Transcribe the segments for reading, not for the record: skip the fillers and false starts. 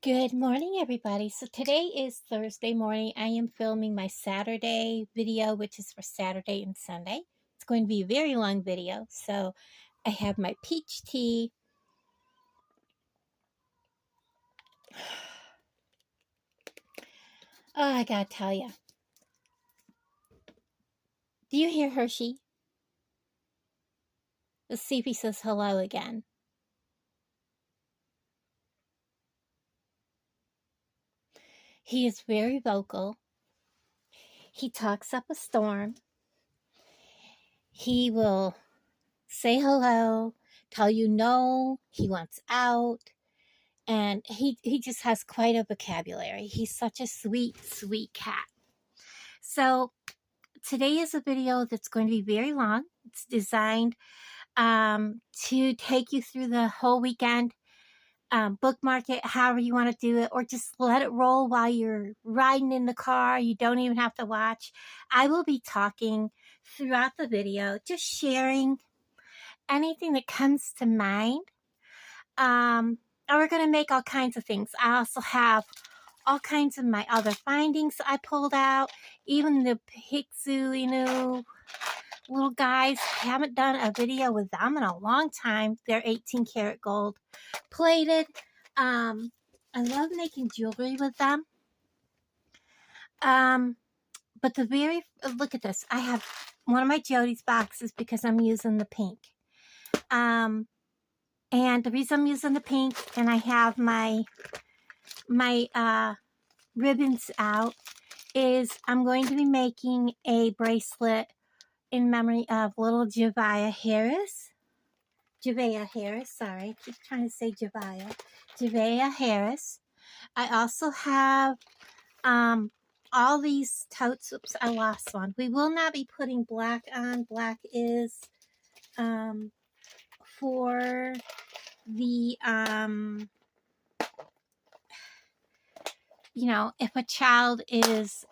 Good morning, everybody. So today is Thursday morning. I am filming my Saturday video, which is for Saturday and Sunday. It's going to be a very long video. So I have my peach tea. Oh, I gotta tell you. Do you hear Hershey? Let's see if he says hello again. He is very vocal. He talks up a storm. He will say hello, tell you no, he wants out. And he just has quite a vocabulary. He's such a sweet, sweet cat. So today is a video that's going to be very long. It's designed to take you through the whole weekend. Bookmark it however you want to do it, or just let it roll while you're riding in the car. You don't even have to watch. I will be talking throughout the video, just sharing anything that comes to mind. And we're going to make all kinds of things. I also have all kinds of my other findings I pulled out. Even the Pixu, little guys. Haven't done a video with them in a long time. They're 18 karat gold plated. I love making jewelry with them. But look at this. I have one of my Jody's boxes because I'm using the pink. And the reason I'm using the pink, and I have my ribbons out, is I'm going to be making a bracelet in memory of little Javia Harris. Sorry. I keep trying to say Javia Harris. I also have all these totes. Oops, I lost one. We will not be putting black on. Black is for the if a child is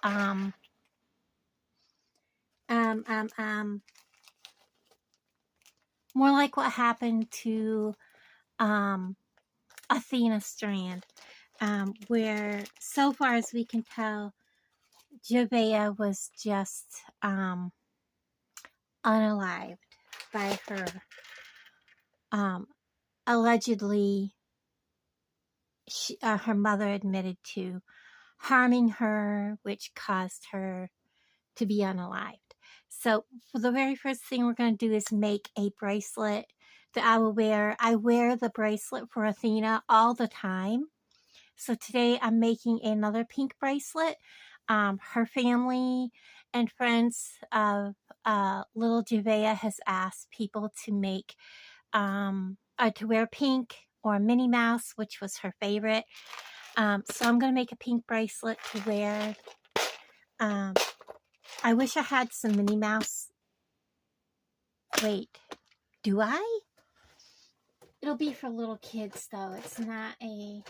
more like what happened to Athena Strand, where so far as we can tell, Javea was just unalived by her. Allegedly, her mother admitted to harming her, which caused her to be unalived. So for the very first thing we're going to do is make a bracelet that I will wear. I wear the bracelet for Athena all the time. So today I'm making another pink bracelet. Her family and friends of little Javea has asked people to make, to wear pink or Minnie Mouse, which was her favorite. So I'm going to make a pink bracelet to wear. I wish I had some Minnie Mouse. Wait, do I? It'll be for little kids, though. It's not a...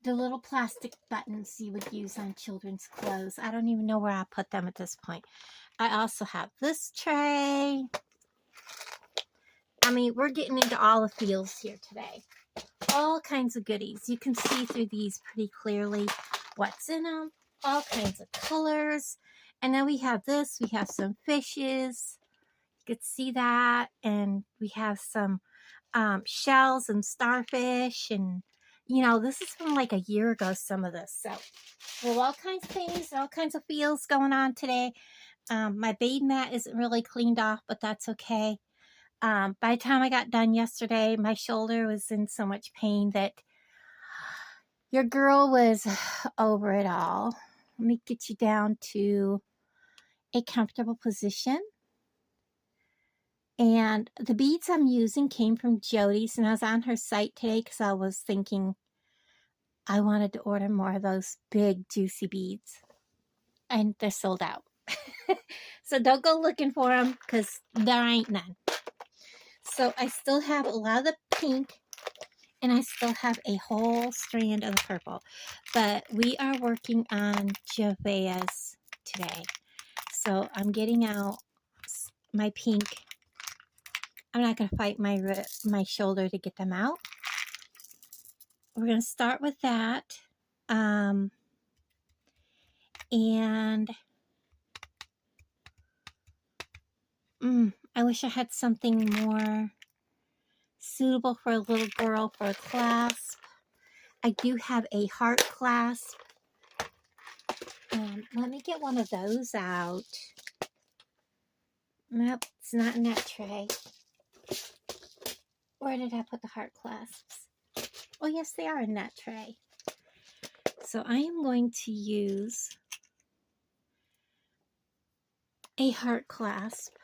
the little plastic buttons you would use on children's clothes. I don't even know where I put them at this point. I also have this tray. I mean, we're getting into all the feels here today. All kinds of goodies. You can see through these pretty clearly what's in them. All kinds of colors. And then we have this. We have some fishes. You could see that. And we have some shells and starfish. And, this is from like a year ago, some of this. So, well, all kinds of things, all kinds of feels going on today. My bead mat isn't really cleaned off, but that's okay. By the time I got done yesterday, my shoulder was in so much pain that your girl was over it all. Let me get you down to a comfortable position. And the beads I'm using came from Jody's, and I was on her site today because I was thinking I wanted to order more of those big, juicy beads. And they're sold out. So don't go looking for them because there ain't none. So I still have a lot of the pink, and I still have a whole strand of the purple. But we are working on Javea's today. So I'm getting out my pink. I'm not going to fight my shoulder to get them out. We're going to start with that. And I wish I had something more suitable for a little girl for a clasp. I do have a heart clasp. Let me get one of those out. Nope, it's not in that tray. Where did I put the heart clasps? Oh, yes, they are in that tray. So I am going to use a heart clasp.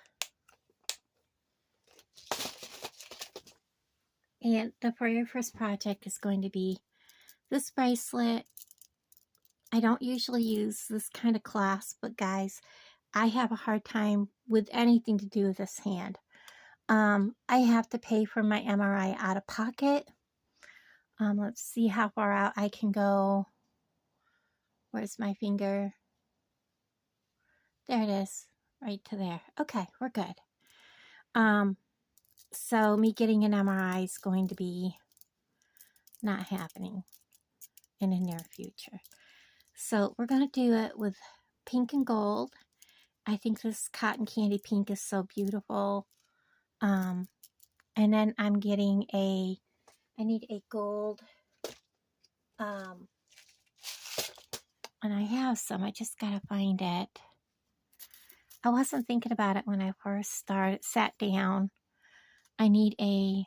And the very first project is going to be this bracelet. I don't usually use this kind of clasp, but guys, I have a hard time with anything to do with this hand. I have to pay for my MRI out of pocket. Let's see how far out I can go. Where's my finger? There it is, right to there. Okay, we're good. So me getting an MRI is going to be not happening in the near future. So we're going to do it with pink and gold. I think this cotton candy pink is so beautiful. And then I'm getting I need a gold, and I have some, I just gotta find it. I wasn't thinking about it when I first sat down. I need a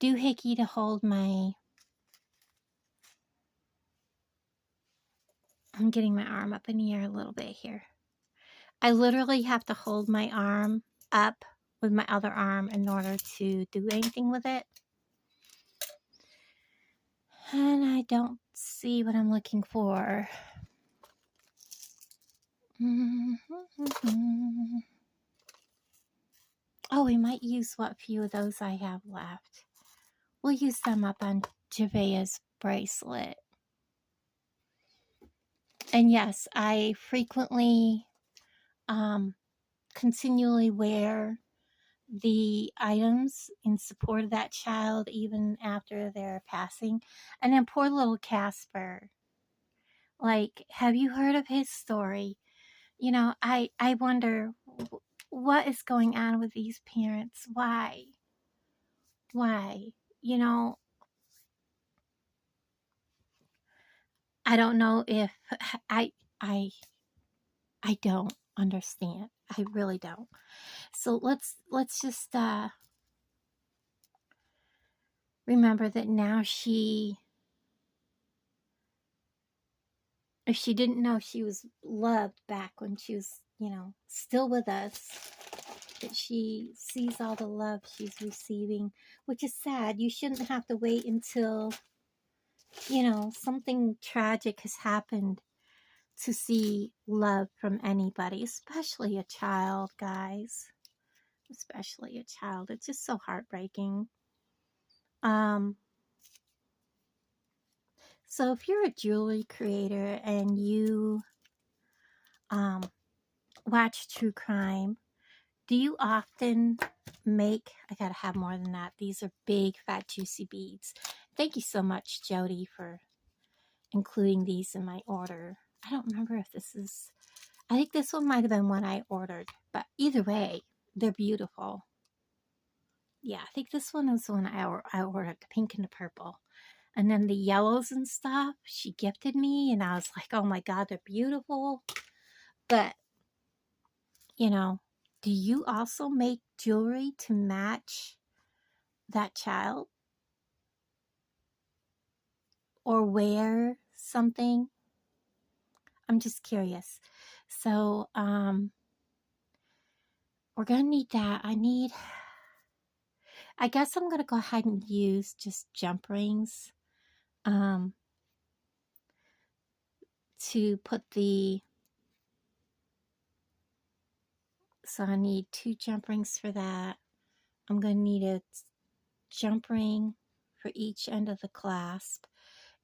doohickey to hold I'm getting my arm up in the air a little bit here. I literally have to hold my arm up with my other arm in order to do anything with it. And I don't see what I'm looking for. Oh, we might use what few of those I have left. We'll use them up on Javea's bracelet. And yes, I frequently, continually wear the items in support of that child even after their passing. And then poor little Casper. Like, have you heard of his story? You know, I wonder what is going on with these parents. Why? You know, I don't know if I don't understand. I really don't. So let's just remember that now if she didn't know she was loved back when she was, you know, still with us, that she sees all the love she's receiving, which is sad. You shouldn't have to wait until, you know, something tragic has happened to see love from anybody, especially a child, guys. Especially a child. It's just so heartbreaking. So if you're a jewelry creator and you watch true crime, do you often make, I gotta have more than that. These are big, fat, juicy beads. Thank you so much, Jody, for including these in my order. I don't remember if this is, I think this one might have been one I ordered, but either way, they're beautiful. Yeah, I think this one is the one I ordered, the pink and the purple. And then the yellows and stuff, she gifted me, and I was like, oh my God, they're beautiful. But, you know, do you also make jewelry to match that child? Or wear something? I'm just curious. So, we're going to need that. I guess I'm going to go ahead and use just jump rings. To put so I need 2 jump rings for that. I'm going to need a jump ring for each end of the clasp.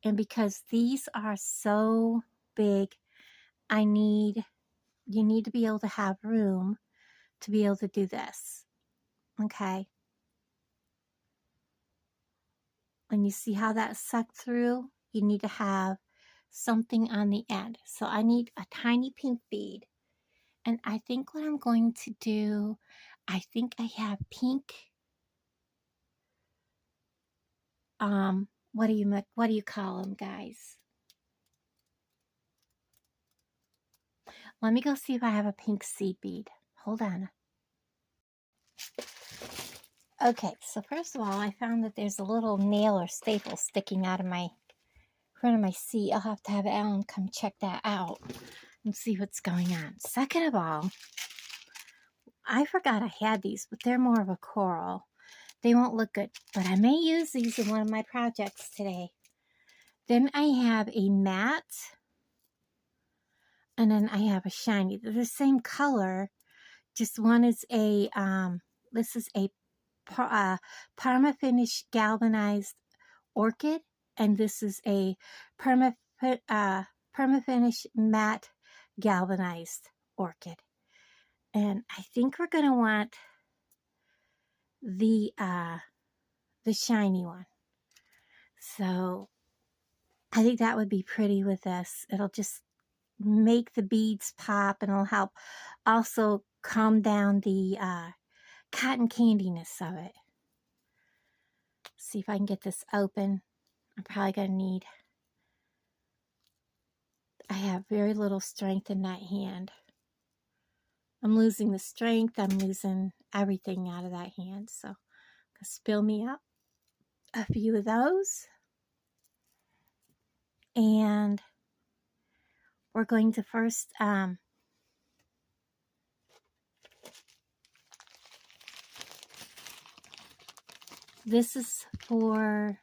And because these are so big, you need to be able to have room to be able to do this. Okay. And you see how that sucked through? You need to have something on the end. So I need a tiny pink bead. And I think what I'm going to do, I think I have pink, what do you call them, guys? Let me go see if I have a pink seed bead. Hold on. Okay, so first of all, I found that there's a little nail or staple sticking out of my front of my seat. I'll have to have Alan come check that out and see what's going on. Second of all, I forgot I had these, but they're more of a coral. They won't look good, but I may use these in one of my projects today. Then I have a matte, and then I have a shiny. They're the same color, just one is a, this is a Parma Finish Galvanized Orchid, and this is a Perma Finish Matte Galvanized Orchid. And I think we're going to want the shiny one. So I think that would be pretty with this. It'll just make the beads pop, and it'll help also calm down the cotton candiness of it. See if I can get this open. I'm probably going to need, I have very little strength in that hand. I'm losing the strength. I'm losing everything out of that hand. So spill me up a few of those. And we're going to first this is for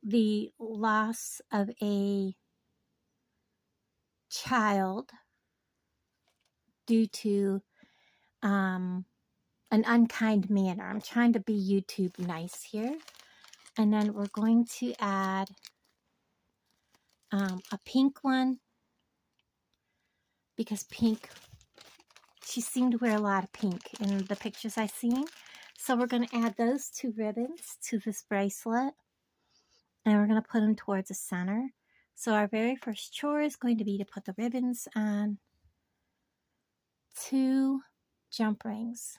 the loss of a child due to an unkind manner. I'm trying to be YouTube nice here. And then we're going to add a pink one, because pink, she seemed to wear a lot of pink in the pictures I've seen. So we're going to add those two ribbons to this bracelet, and we're going to put them towards the center. So our very first chore is going to be to put the ribbons on 2 jump rings.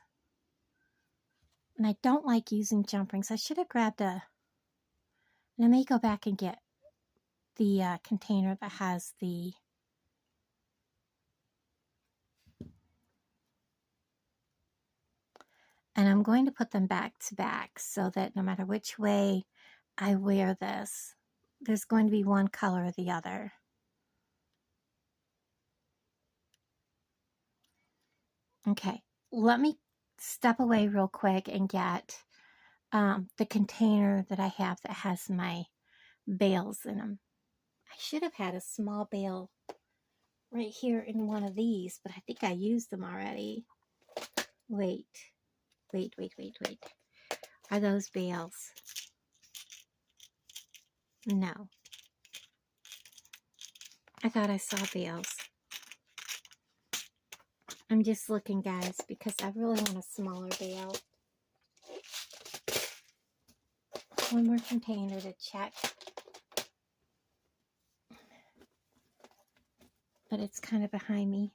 And I don't like using jump rings. I should have grabbed a, and I may go back and get the container that has the, and I'm going to put them back to back so that no matter which way I wear this, there's going to be one color or the other. Okay, let me step away real quick and get the container that I have that has my bales in them. I should have had a small bale right here in one of these, but I think I used them already. Wait. Are those bales? No. I thought I saw bales. I'm just looking, guys, because I really want a smaller bale. One more container to check. But it's kind of behind me.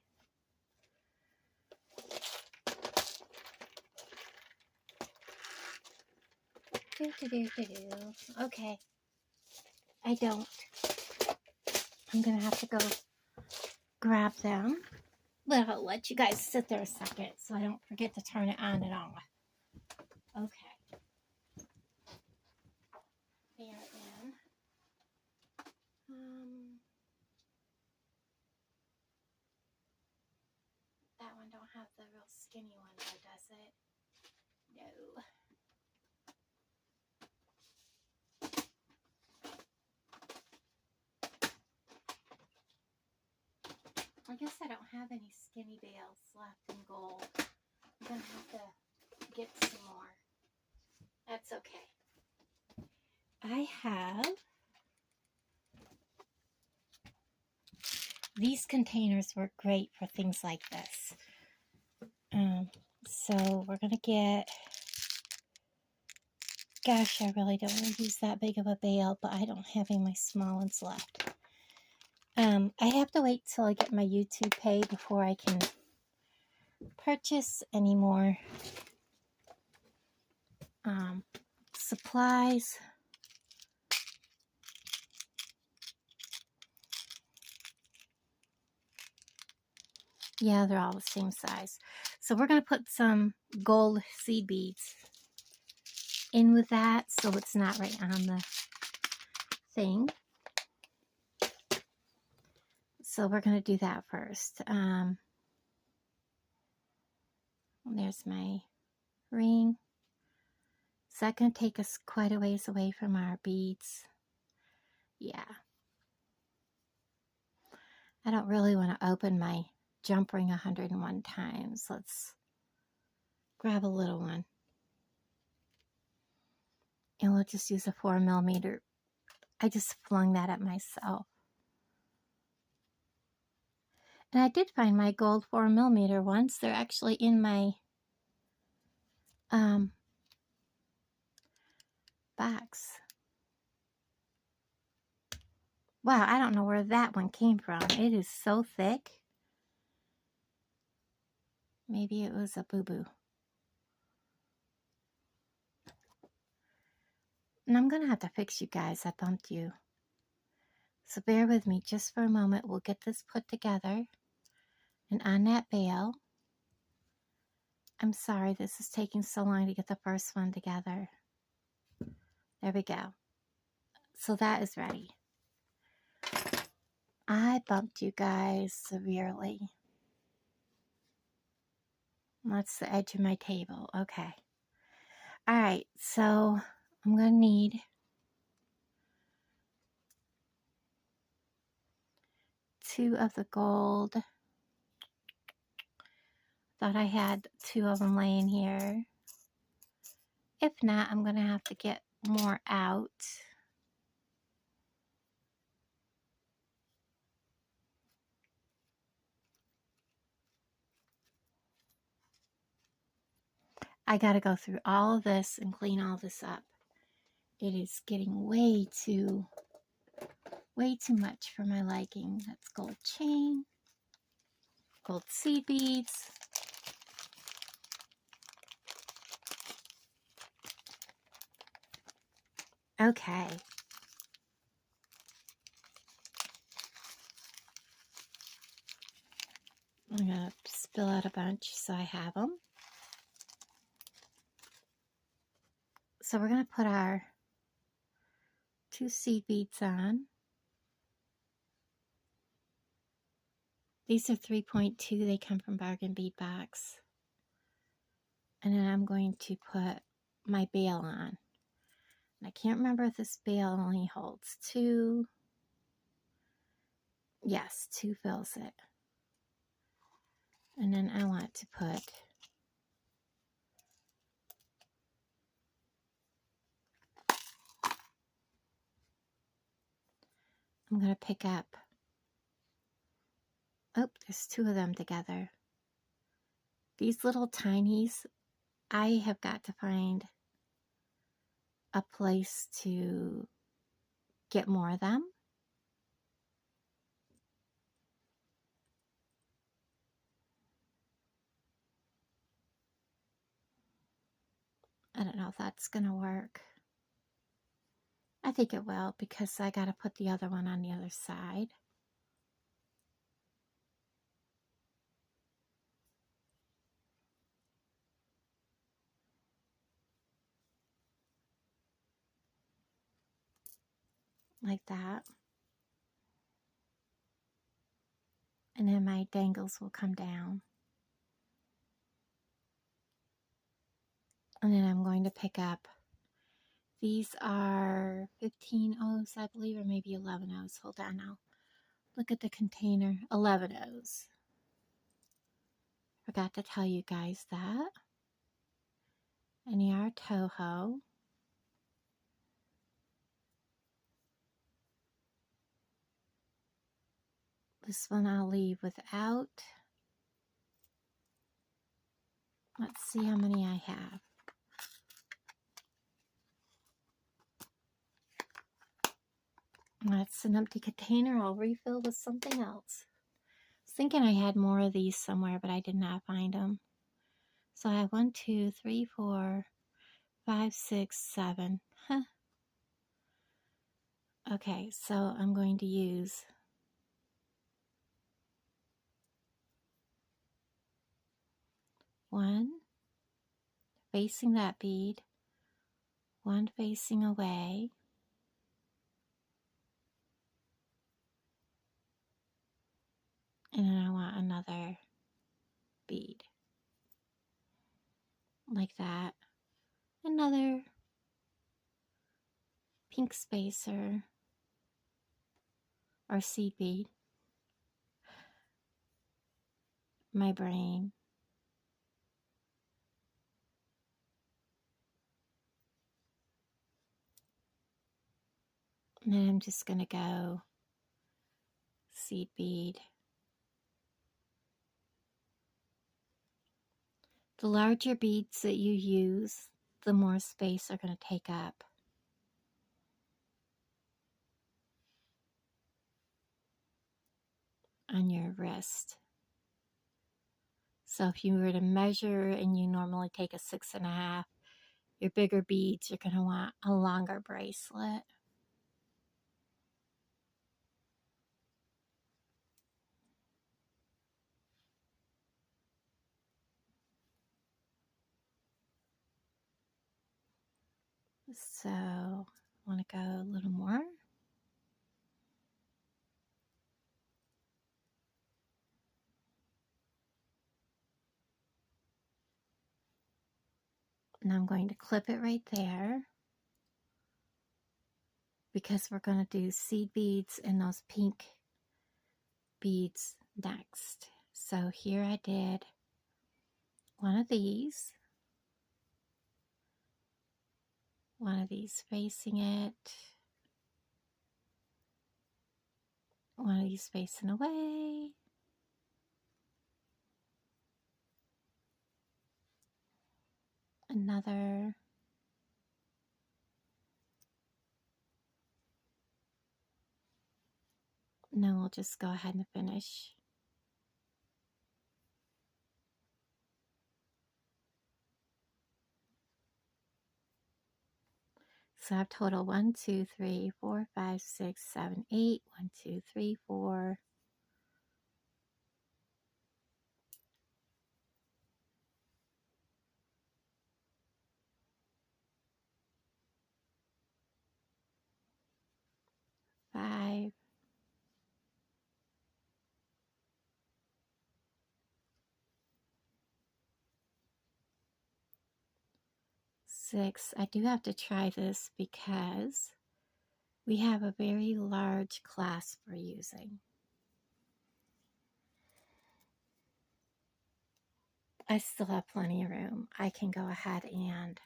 Okay. I don't. I'm going to have to go grab them. But I'll let you guys sit there a second so I don't forget to turn it on and off. Okay. They are in. That one don't have the real skinny one though, does it? No. I guess I don't have any skinny bales left in gold. I'm going to have to get some more. That's okay. I have these containers work great for things like this. so we're going to get, gosh, I really don't want to use that big of a bale, but I don't have any of my small ones left. I have to wait till I get my YouTube pay before I can purchase any more supplies. Yeah, they're all the same size. So we're going to put some gold seed beads in with that so it's not right on the thing. So we're going to do that first. There's my ring. So that's going to take us quite a ways away from our beads. Yeah. I don't really want to open my jump ring 101 times. Let's grab a little one. And we'll just use a 4mm. I just flung that at myself. And I did find my gold 4mm ones. They're actually in my box. Wow, I don't know where that one came from. It is so thick. Maybe it was a boo-boo. And I'm going to have to fix you guys. I bumped you. So bear with me just for a moment. We'll get this put together. And on that bale, I'm sorry this is taking so long to get the first one together. There we go. So that is ready. I bumped you guys severely. That's the edge of my table. Okay. Alright, so I'm going to need two of the gold. Thought I had two of them laying here. If not, I'm going to have to get more out. I got to go through all of this and clean all this up. It is getting way too much for my liking. That's gold chain, gold seed beads. Okay. I'm going to spill out a bunch so I have them. So we're going to put our two seed beads on. These are 3.2. They come from Bargain Bead Box. And then I'm going to put my bale on. I can't remember if this bale only holds two. Yes, two fills it. And then I want to put I'm going to pick up, oh, there's two of them together. These little tinies, I have got to find a place to get more of them. I don't know if that's going to work. I think it will because I got to put the other one on the other side. Like that. And then my dangles will come down. And then I'm going to pick up, these are 15 O's, I believe, or maybe 11 O's. Hold on, I'll look at the container. 11 O's. Forgot to tell you guys that. And they are Toho. This one I'll leave without. Let's see how many I have. That's an empty container. I'll refill with something else. I was thinking I had more of these somewhere, but I did not find them. So I have 1, 2, 3, 4, 5, 6, 7. Huh. Okay, so I'm going to use one facing that bead, one facing away, and then I want another bead like that. Another pink spacer or seed bead. My brain. And then I'm just going to go seed bead. The larger beads that you use, the more space they're going to take up. On your wrist. So if you were to measure and you normally take a 6.5, your bigger beads, you're going to want a longer bracelet. So I want to go a little more. And I'm going to clip it right there because we're going to do seed beads and those pink beads next. So here I did one of these facing it, one of these facing away, another, and then we'll just go ahead and finish. So I have total 1, 2, 3, 4, 5, 6, 7, 8. 1, 2, 3, 4. Five, 6. I do have to try this because we have a very large clasp we're using. I still have plenty of room. I can go ahead and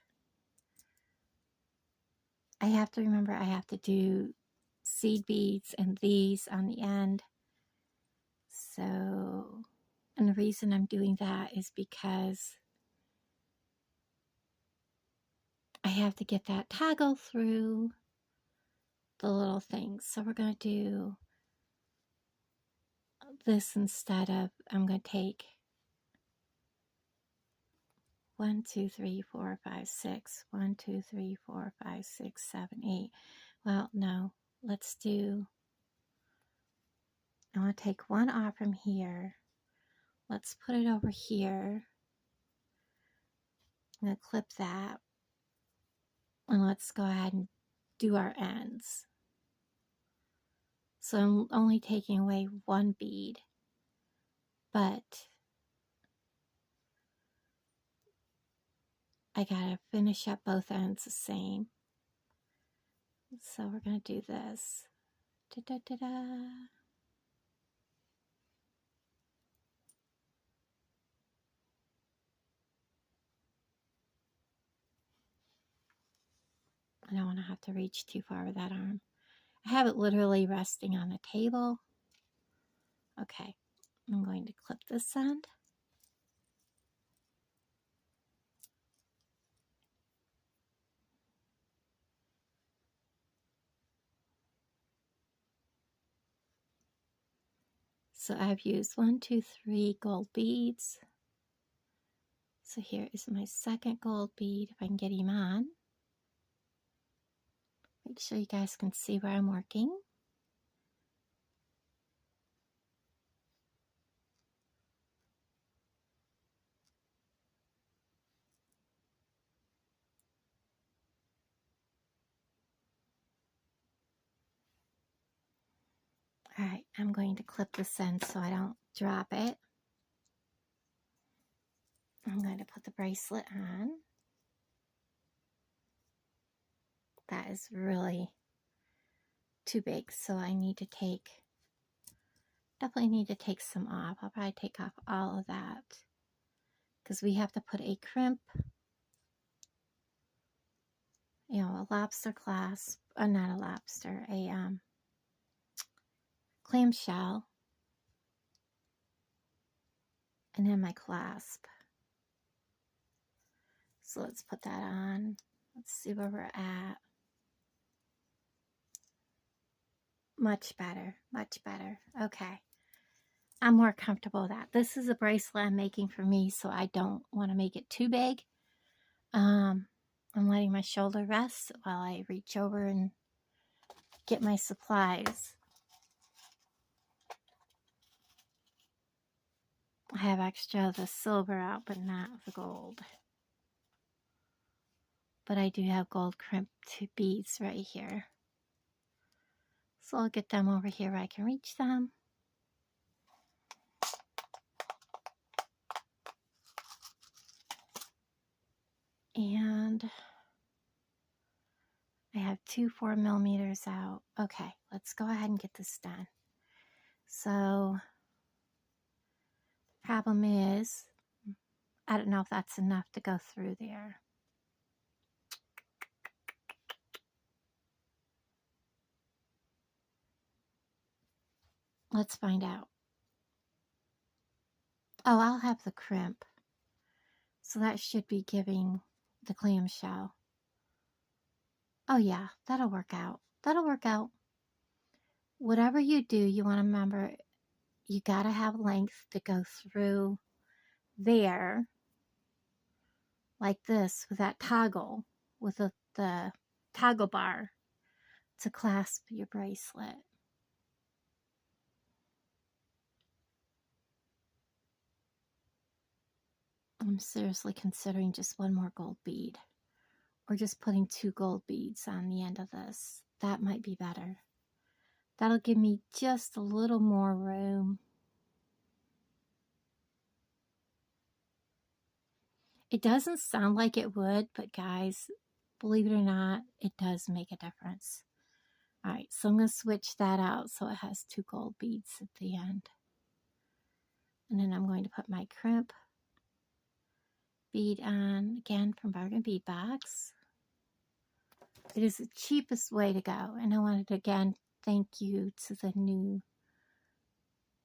I have to remember I have to do seed beads and these on the end. So, and the reason I'm doing that is because I have to get that toggle through the little things. So we're going to do this instead of, I'm going to take 1, 2, 3, 4, 5, 6. 1, 2, 3, 4, 5, 6, 7, 8. Well, no, let's do, I want to take one off from here. Let's put it over here. I'm going to clip that. And let's go ahead and do our ends. So I'm only taking away one bead, but I gotta finish up both ends the same. So we're gonna do this. Da-da-da-da. I don't want to have to reach too far with that arm. I have it literally resting on the table. Okay, I'm going to clip this end. So I've used 1, 2, 3 gold beads. So here is my second gold bead, if I can get him on. Make sure you guys can see where I'm working. All right, I'm going to clip this in so I don't drop it. I'm going to put the bracelet on. That is really too big, so I need to definitely need to take some off. I'll probably take off all of that because we have to put a crimp, you know, a lobster clasp, not a lobster, a clamshell, and then my clasp. So let's put that on. Let's see where we're at. Much better, much better. Okay. I'm more comfortable with that. This is a bracelet I'm making for me, so I don't want to make it too big. I'm letting my shoulder rest while I reach over and get my supplies. I have extra of the silver out, but not the gold. But I do have gold crimped beads right here. So I'll get them over here where I can reach them. And I have 2 4mm out. Okay, let's go ahead and get this done. So, problem is, I don't know if that's enough to go through there. Let's find out. Oh, I'll have the crimp. So that should be giving the clamshell. Oh yeah, that'll work out. That'll work out. Whatever you do, you want to remember, you got to have length to go through there, like this, with that toggle, with the toggle bar to clasp your bracelet. I'm seriously considering just 1 more gold bead, or just putting 2 gold beads on the end of this. That might be better. That'll give me just a little more room. It doesn't sound like it would, but guys, believe it or not, it does make a difference. All right, so I'm going to switch that out so it has 2 gold beads at the end. And then I'm going to put my crimp bead on, again, from Bargain Bead Box. It is the cheapest way to go. And I wanted to, again, thank you to the new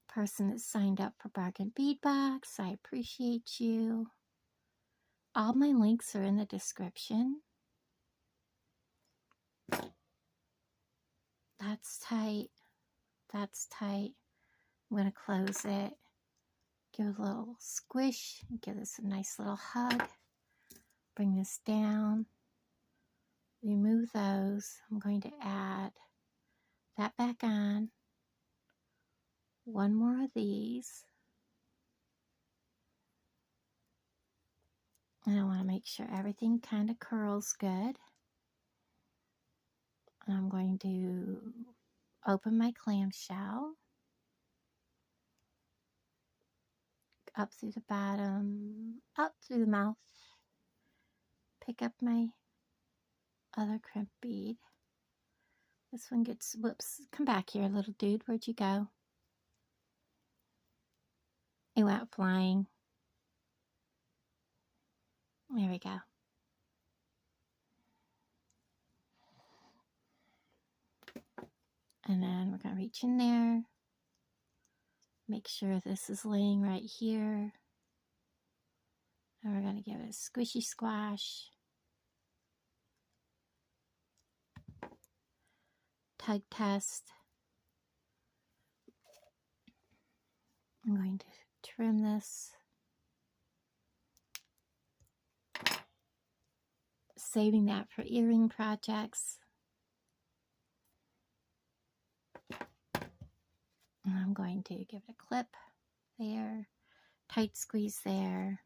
person that signed up for Bargain Bead Box. I appreciate you. All my links are in the description. That's tight. That's tight. I'm going to close it. Give it a little squish. Give this a nice little hug. Bring this down. Remove those. I'm going to add that back on. 1 more of these. And I want to make sure everything kind of curls good. And I'm going to open my clamshell. Up through the bottom, up through the mouth. Pick up my other crimp bead. This one gets, whoops, come back here, little dude. Where'd you go? He went flying. There we go. And then we're going to reach in there. Make sure this is laying right here. And we're going to give it a squishy squash. Tug test. I'm going to trim this, saving that for earring projects. And I'm going to give it a clip there, tight squeeze there.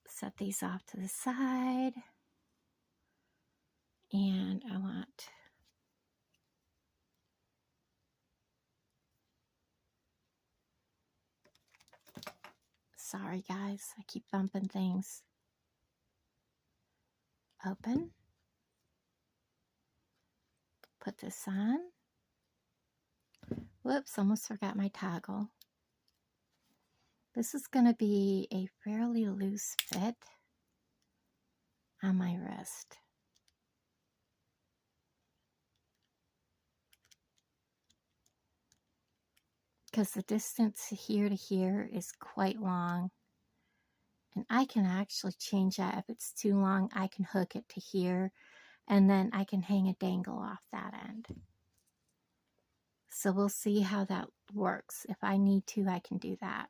Set these off to the side. And I want sorry guys, I keep bumping things. Open. Put this on. Whoops, almost forgot my toggle. This is going to be a fairly loose fit on my wrist. Because the distance here to here is quite long. And I can actually change that. If it's too long, I can hook it to here. And then I can hang a dangle off that end. So we'll see how that works. If I need to, I can do that.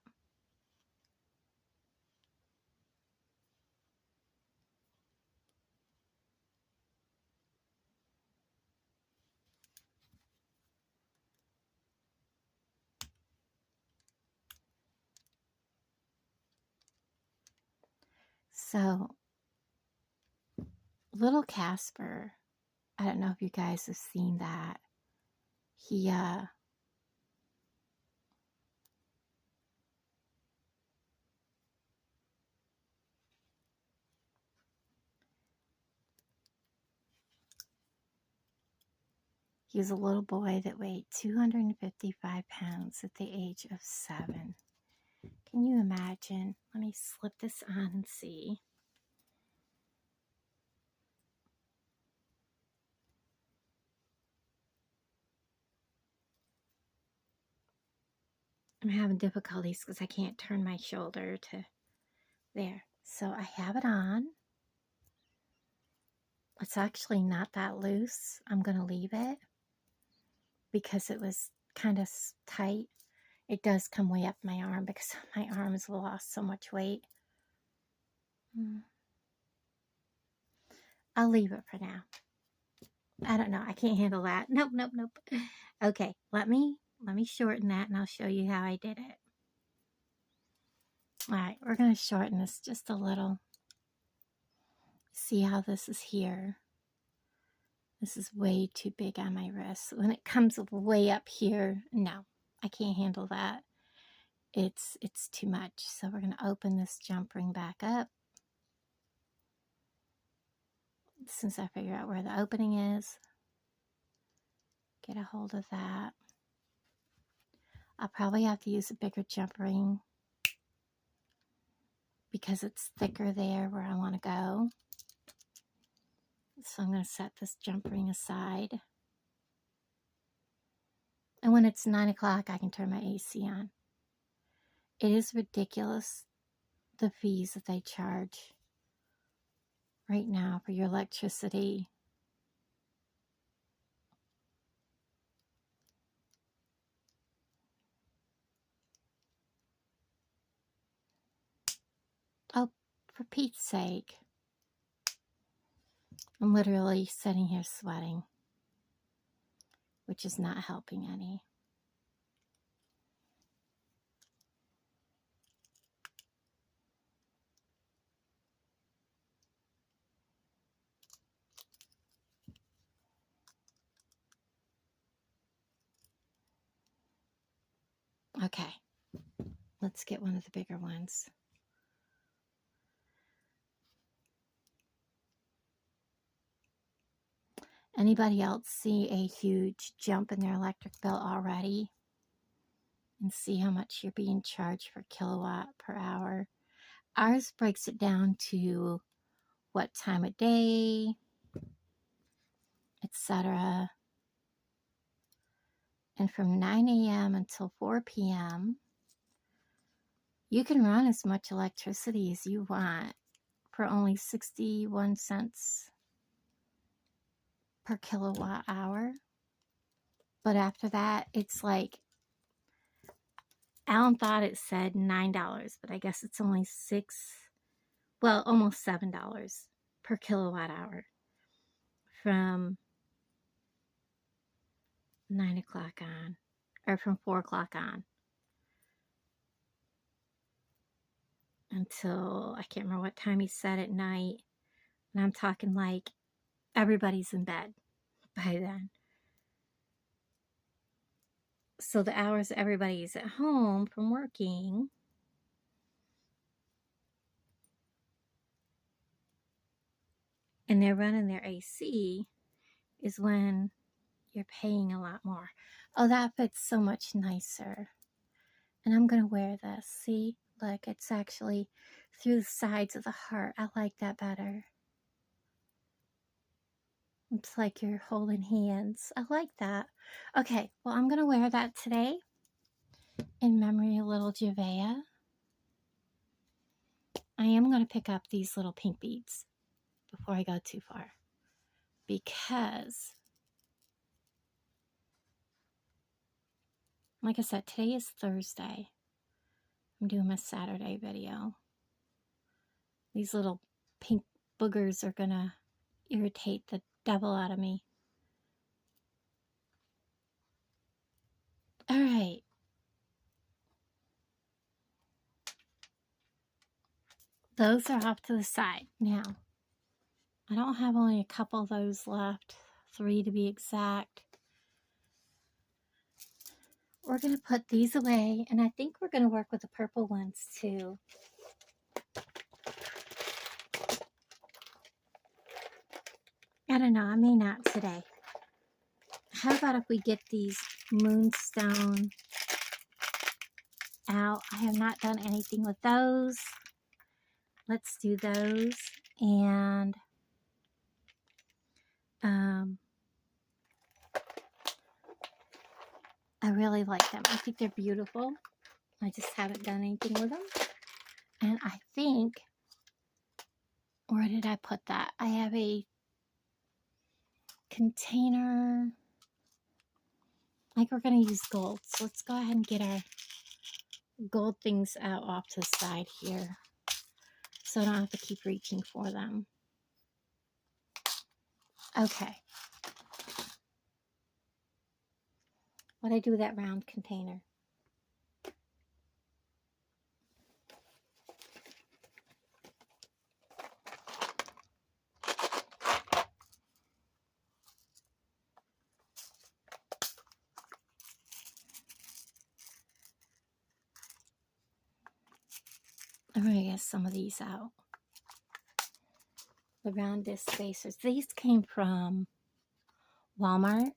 So, little Casper, I don't know if you guys have seen that. He's a little boy that weighed 255 pounds at the age of 7. Can you imagine? Let me slip this on and see. I'm having difficulties because I can't turn my shoulder to there. So I have it on. It's actually not that loose. I'm going to leave it because it was kind of tight. It does come way up my arm because my arm has lost so much weight. I'll leave it for now. I don't know. I can't handle that. Nope, nope, nope. Okay, let me shorten that and I'll show you how I did it. All right, we're going to shorten this just a little. See how this is here. This is way too big on my wrist. When it comes way up here, no, I can't handle that. It's too much. So we're going to open this jump ring back up. Since I figure out where the opening is, get a hold of that. I'll probably have to use a bigger jump ring because it's thicker there where I want to go. So I'm going to set this jump ring aside. And when it's 9 o'clock, I can turn my AC on. It is ridiculous, the fees that they charge right now for your electricity. Oh, for Pete's sake. I'm literally sitting here sweating, which is not helping any. Okay, let's get one of the bigger ones. Anybody else see a huge jump in their electric bill already? And see how much you're being charged for kilowatt per hour. Ours breaks it down to what time of day, etc. And from 9 a.m. until 4 p.m., you can run as much electricity as you want for only 61 cents per kilowatt hour. But after that, it's like, Alan thought it said $9, but I guess it's only almost $7 per kilowatt hour from 9 o'clock on, or from 4 o'clock on until, I can't remember what time he said at night. And I'm talking like everybody's in bed by then. So the hours everybody's at home from working, and they're running their AC, is when you're paying a lot more. Oh, that fits so much nicer. And I'm going to wear this. See? Look, it's actually through the sides of the heart. I like that better. It's like you're holding hands. I like that. Okay, well, I'm going to wear that today in memory of little Javea. I am going to pick up these little pink beads before I go too far, because, like I said, today is Thursday. I'm doing my Saturday video. These little pink boogers are going to irritate the devil out of me. All right. Those are off to the side. Now, I don't have only a couple of those left, 3 to be exact. We're going to put these away, and I think we're going to work with the purple ones too. I don't know, I may not today. How about if we get these moonstone out? I have not done anything with those. Let's do those. And I really like them. I think they're beautiful. I just haven't done anything with them. And I think, where did I put that? I have a container. Like, we're going to use gold. So let's go ahead and get our gold things out off to the side here, so I don't have to keep reaching for them. Okay. What'd I do with that round container? I'm going to get some of these out. The round disc spacers. These came from Walmart,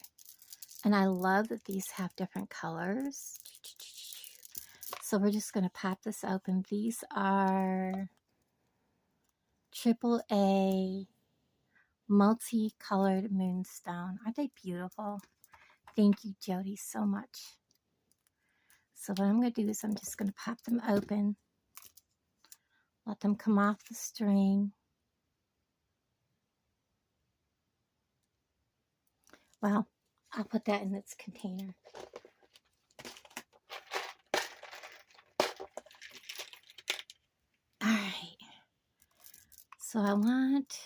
and I love that these have different colors. So we're just going to pop this open. These are AAA multicolored moonstone. Aren't they beautiful? Thank you, Jody, so much. So what I'm going to do is I'm just going to pop them open. Let them come off the string. Well, I'll put that in its container. All right. So I want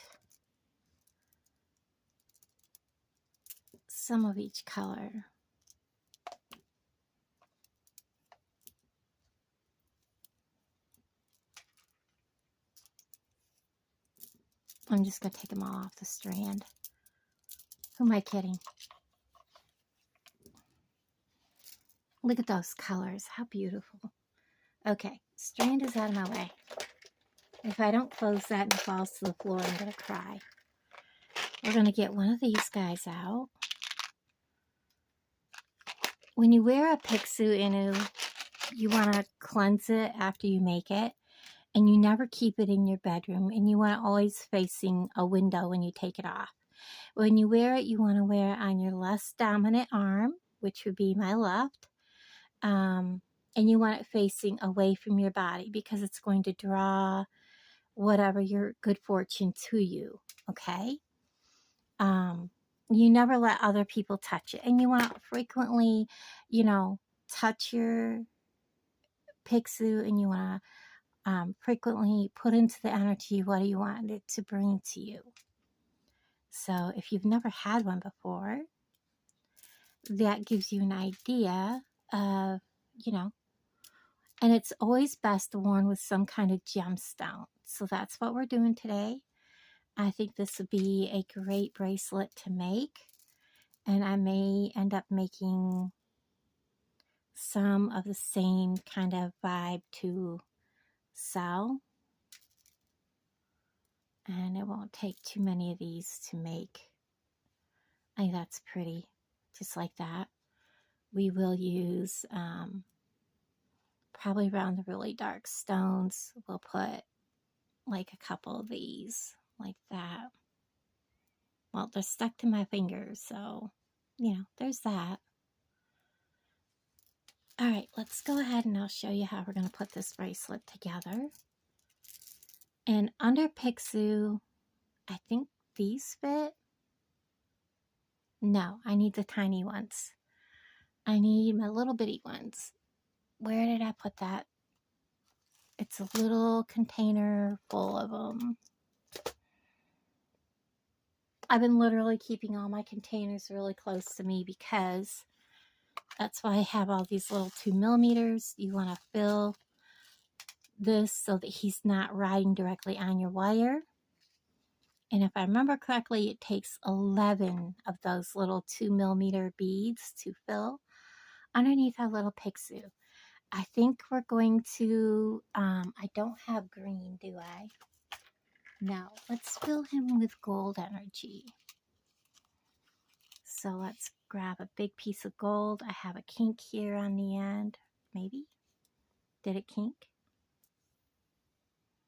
some of each color. I'm just going to take them all off the strand. Who am I kidding? Look at those colors. How beautiful. Okay, strand is out of my way. If I don't close that and it falls to the floor, I'm going to cry. We're going to get one of these guys out. When you wear a Pixu Inu, you want to cleanse it after you make it. And you never keep it in your bedroom. And you want it always facing a window when you take it off. When you wear it, you want to wear it on your less dominant arm, which would be my left. And you want it facing away from your body, because it's going to draw whatever your good fortune to you. Okay? You never let other people touch it. And you want to frequently, you know, touch your Pixie, and you want to frequently put into the energy what do you want it to bring to you. So if you've never had one before, that gives you an idea of, you know, and it's always best worn with some kind of gemstone. So that's what we're doing today. I think this would be a great bracelet to make. And I may end up making some of the same kind of vibe to sell. And it won't take too many of these to make. I think that's pretty, just like that. We will use probably around the really dark stones. We'll put like a couple of these, like that. Well, they're stuck to my fingers, so, you know, there's that. All right, let's go ahead and I'll show you how we're going to put this bracelet together. And under Pixie, I think these fit. No, I need the tiny ones. I need my little bitty ones. Where did I put that? It's a little container full of them. I've been literally keeping all my containers really close to me because that's why I have all these little 2mm. You want to fill this so that he's not riding directly on your wire. And if I remember correctly, it takes 11 of those little 2mm beads to fill underneath our little Pixie. I think we're going to, I don't have green, do I? No, let's fill him with gold energy. So let's grab a big piece of gold. I have a kink here on the end. Maybe? Did it kink?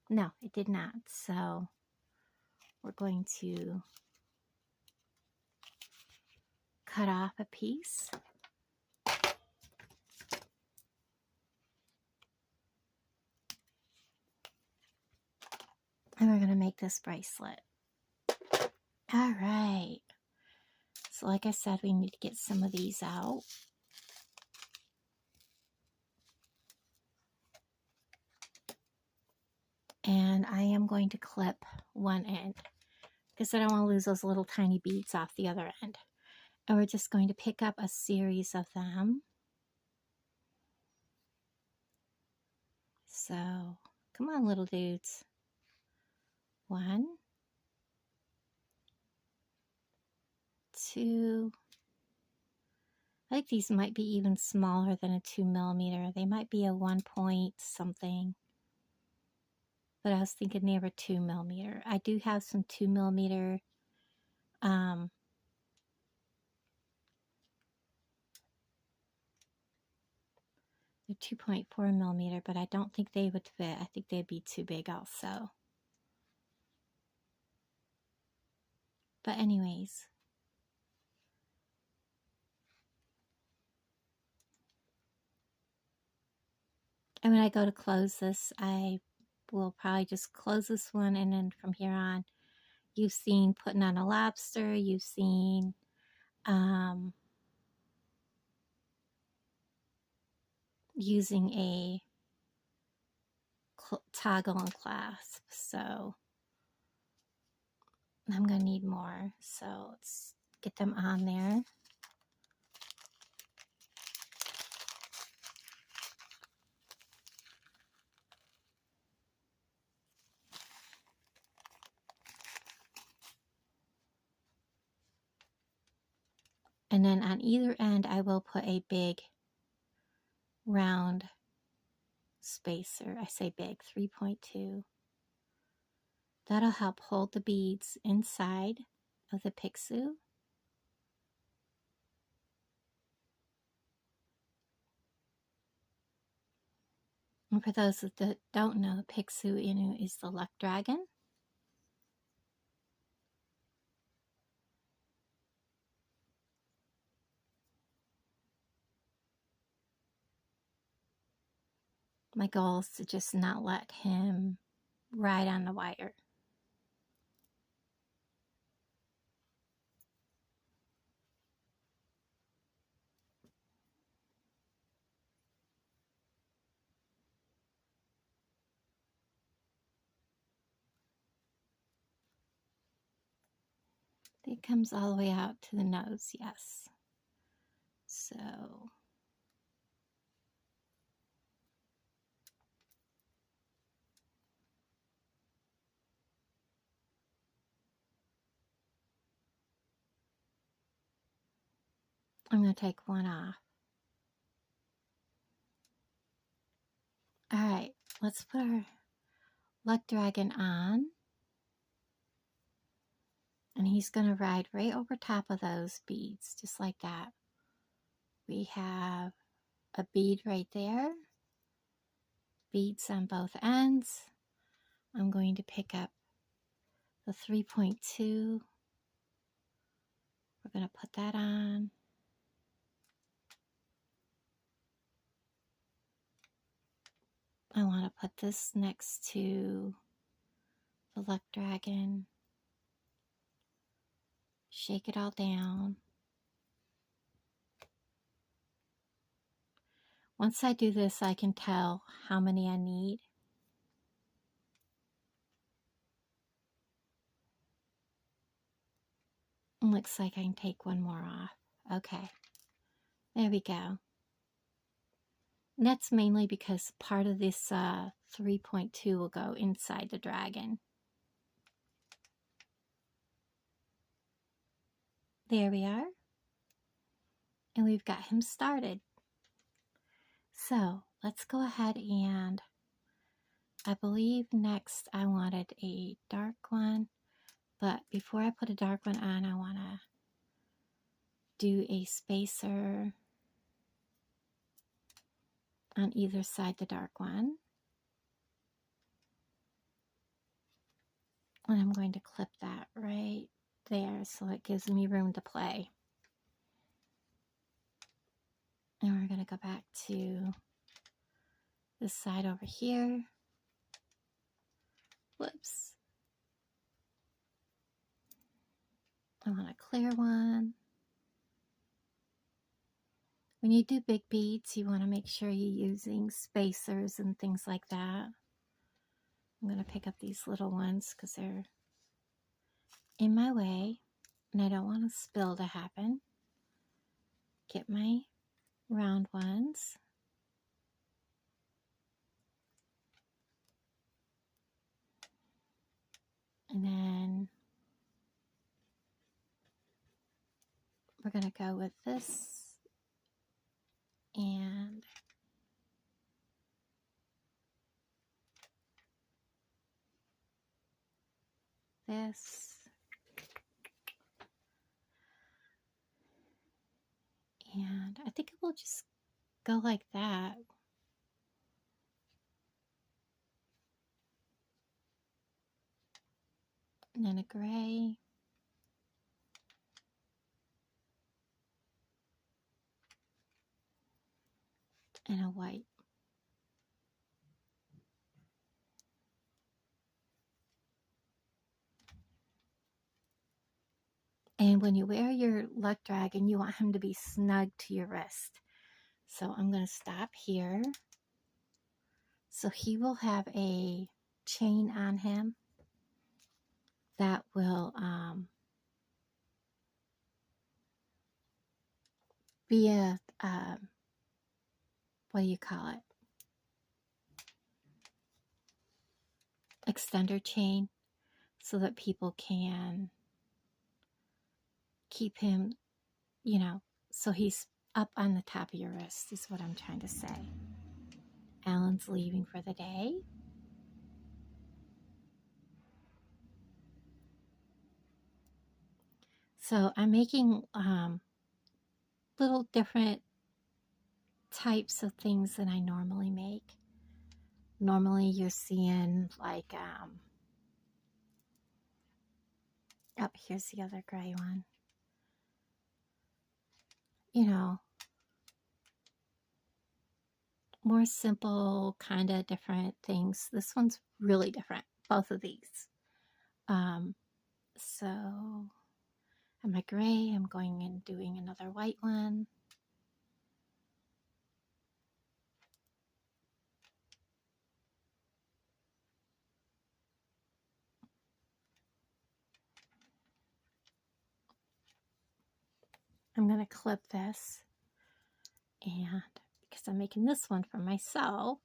No, it did not. So we're going to cut off a piece. And we're going to make this bracelet. All right. So like I said, we need to get some of these out. And I am going to clip one end because I don't want to lose those little tiny beads off the other end. And we're just going to pick up a series of them. So, come on, little dudes. 1, 2. I think these might be even smaller than a 2mm. They might be a 1 point something. But I was thinking they were 2mm. I do have some 2mm. They're 2.4mm, but I don't think they would fit. I think they'd be too big also. But anyways. And when I go to close this, I will probably just close this one, and then from here on, you've seen putting on a lobster, you've seen using a toggle and clasp. So I'm going to need more. So let's get them on there. And then on either end, I will put a big round spacer. I say big, 3.2. That'll help hold the beads inside of the Pixie. And for those that don't know, Pixie Inu is the luck dragon. My goal is to just not let him ride on the wire. It comes all the way out to the nose, yes. So I'm going to take one off. All right, let's put our luck dragon on. And he's going to ride right over top of those beads, just like that. We have a bead right there. Beads on both ends. I'm going to pick up the 3.2. We're going to put that on. I want to put this next to the luck dragon. Shake it all down. Once I do this, I can tell how many I need. Looks like I can take one more off. Okay, there we go. And that's mainly because part of this 3.2 will go inside the dragon. There we are. And we've got him started. So let's go ahead and I believe next I wanted a dark one. But before I put a dark one on, I want to do a spacer on either side the dark one. And I'm going to clip that right there so it gives me room to play. And we're going to go back to this side over here. Whoops. I want a clear one. When you do big beads, you want to make sure you're using spacers and things like that. I'm going to pick up these little ones because they're in my way and I don't want a spill to happen. Get my round ones. And then we're going to go with this and this. And I think it will just go like that. And then a gray. And a white. And when you wear your luck dragon, you want him to be snug to your wrist. So I'm going to stop here. So he will have a chain on him that will be a, what do you call it? Extender chain, so that people can keep him, you know, so he's up on the top of your wrist is what I'm trying to say. Alan's leaving for the day. So I'm making little different types of things than I normally make. Normally you're seeing like, oh, here's the other gray one. You know, more simple, kind of different things. This one's really different, both of these. So on my gray, I'm going and doing another white one. I'm going to clip this, and because I'm making this one for myself,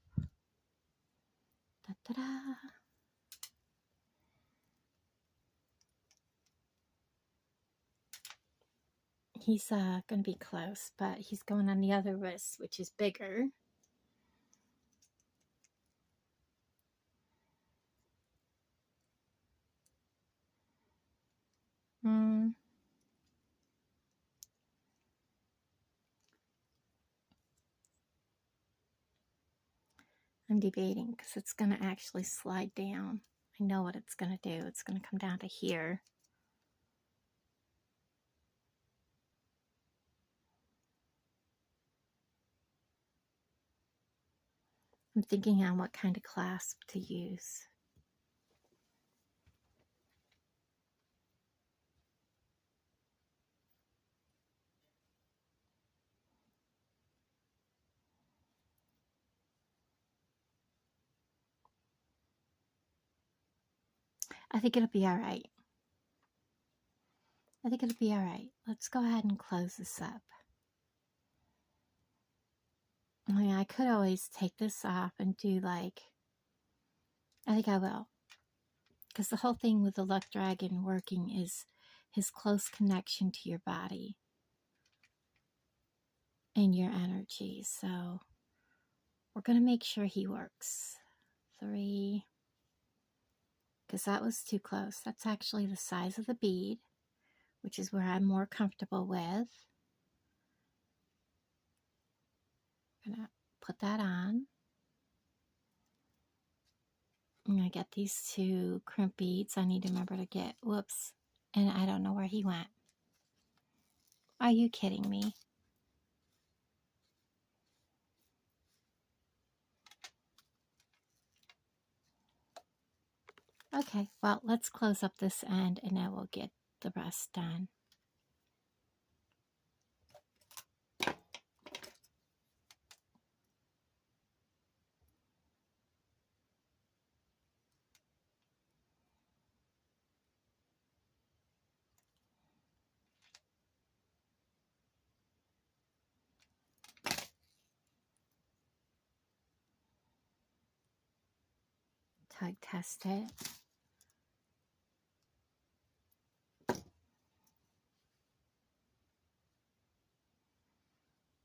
da-da-da. He's going to be close, but he's going on the other wrist, which is bigger. I'm debating because it's going to actually slide down. I know what it's going to do. It's going to come down to here. I'm thinking on what kind of clasp to use. I think it'll be all right. I think it'll be all right. Let's go ahead and close this up. I mean, I could always take this off and do like, I think I will. Because the whole thing with the luck dragon working is his close connection to your body and your energy. So we're going to make sure he works. 3, because that was too close. That's actually the size of the bead, which is where I'm more comfortable with. I'm going to put that on. I'm going to get these 2 crimp beads. I need to remember to get, whoops, and I don't know where he went. Are you kidding me? Okay, well, let's close up this end and then we'll get the rest done. Tug test it.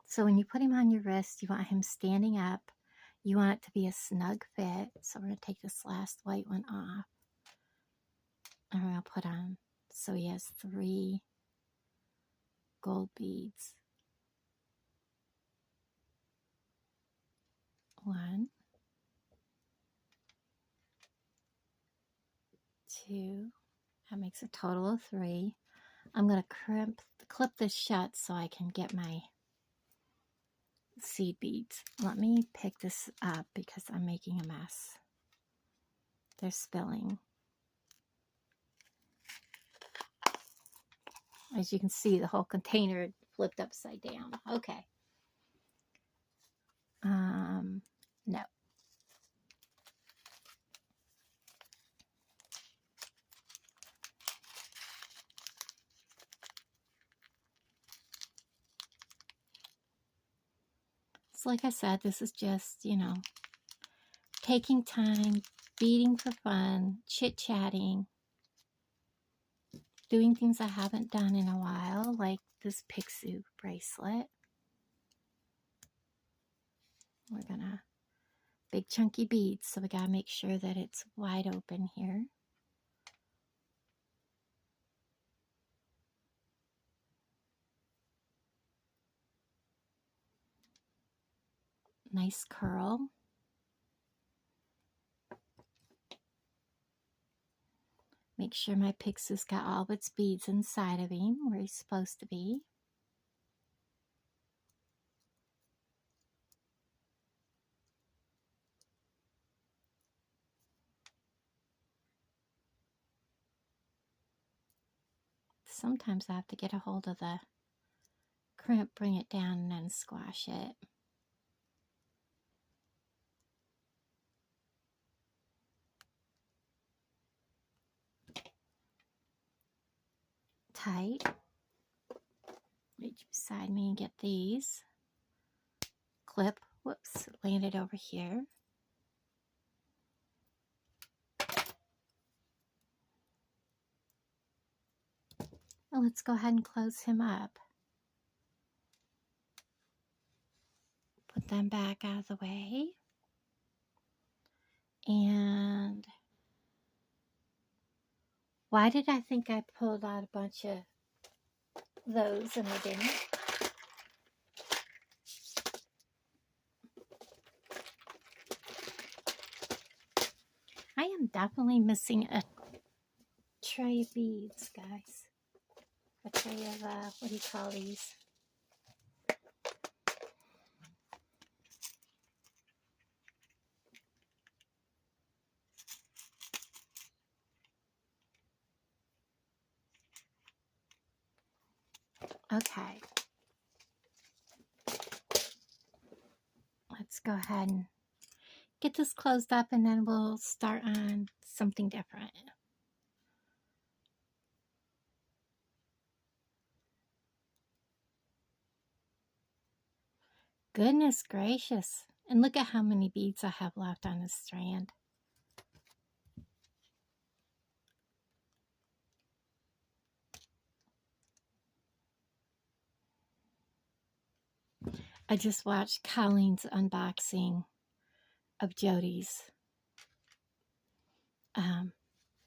So when you put him on your wrist, you want him standing up. You want it to be a snug fit. So we're going to take this last white one off. And we're going to put on, so he has 3 gold beads. 1, 2, that makes a total of 3. I'm going to clip this shut so I can get my seed beads. Let me pick this up because I'm making a mess. They're spilling. As you can see, the whole container flipped upside down. Okay. No. So like I said, this is just, you know, taking time, beading for fun, chit-chatting, doing things I haven't done in a while, like this Picsou bracelet. We're gonna, big chunky beads, so we gotta make sure that it's wide open here. Nice curl. Make sure my Picsou's got all of its beads inside of him where he's supposed to be. Sometimes I have to get a hold of the crimp, bring it down, and then squash it. Tight. Reach beside me and get these. Clip. Whoops, landed over here. Well, let's go ahead and close him up. Put them back out of the way. And why did I think I pulled out a bunch of those and I didn't? I am definitely missing a tray of beads, guys. A tray of, what do you call these? Okay. Let's go ahead and get this closed up and then we'll start on something different. Goodness gracious. And look at how many beads I have left on this strand. I just watched Colleen's unboxing of Jody's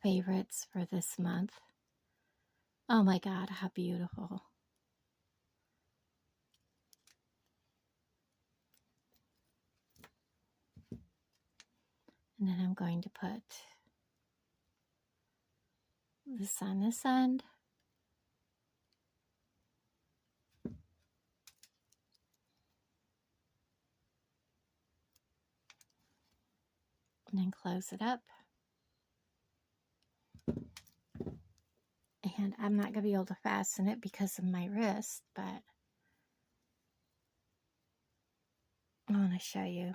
favorites for this month. Oh my God, how beautiful. And then I'm going to put this on this end. And then close it up. And I'm not going to be able to fasten it because of my wrist, but I want to show you.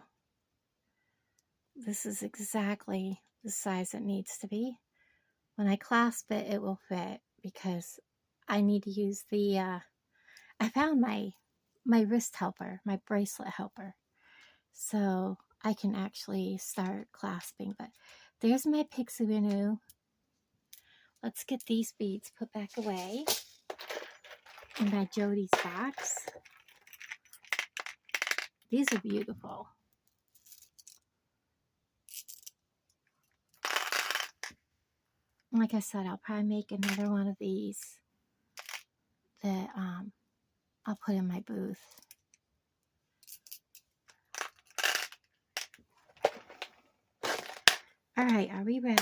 This is exactly the size it needs to be. When I clasp it, it will fit because I need to use the, I found my wrist helper, my bracelet helper. So I can actually start clasping. But there's my Pixie Winnow. Let's get these beads put back away in my Jody's box. These are beautiful. Like I said, I'll probably make another one of these that I'll put in my booth. All right, are we ready?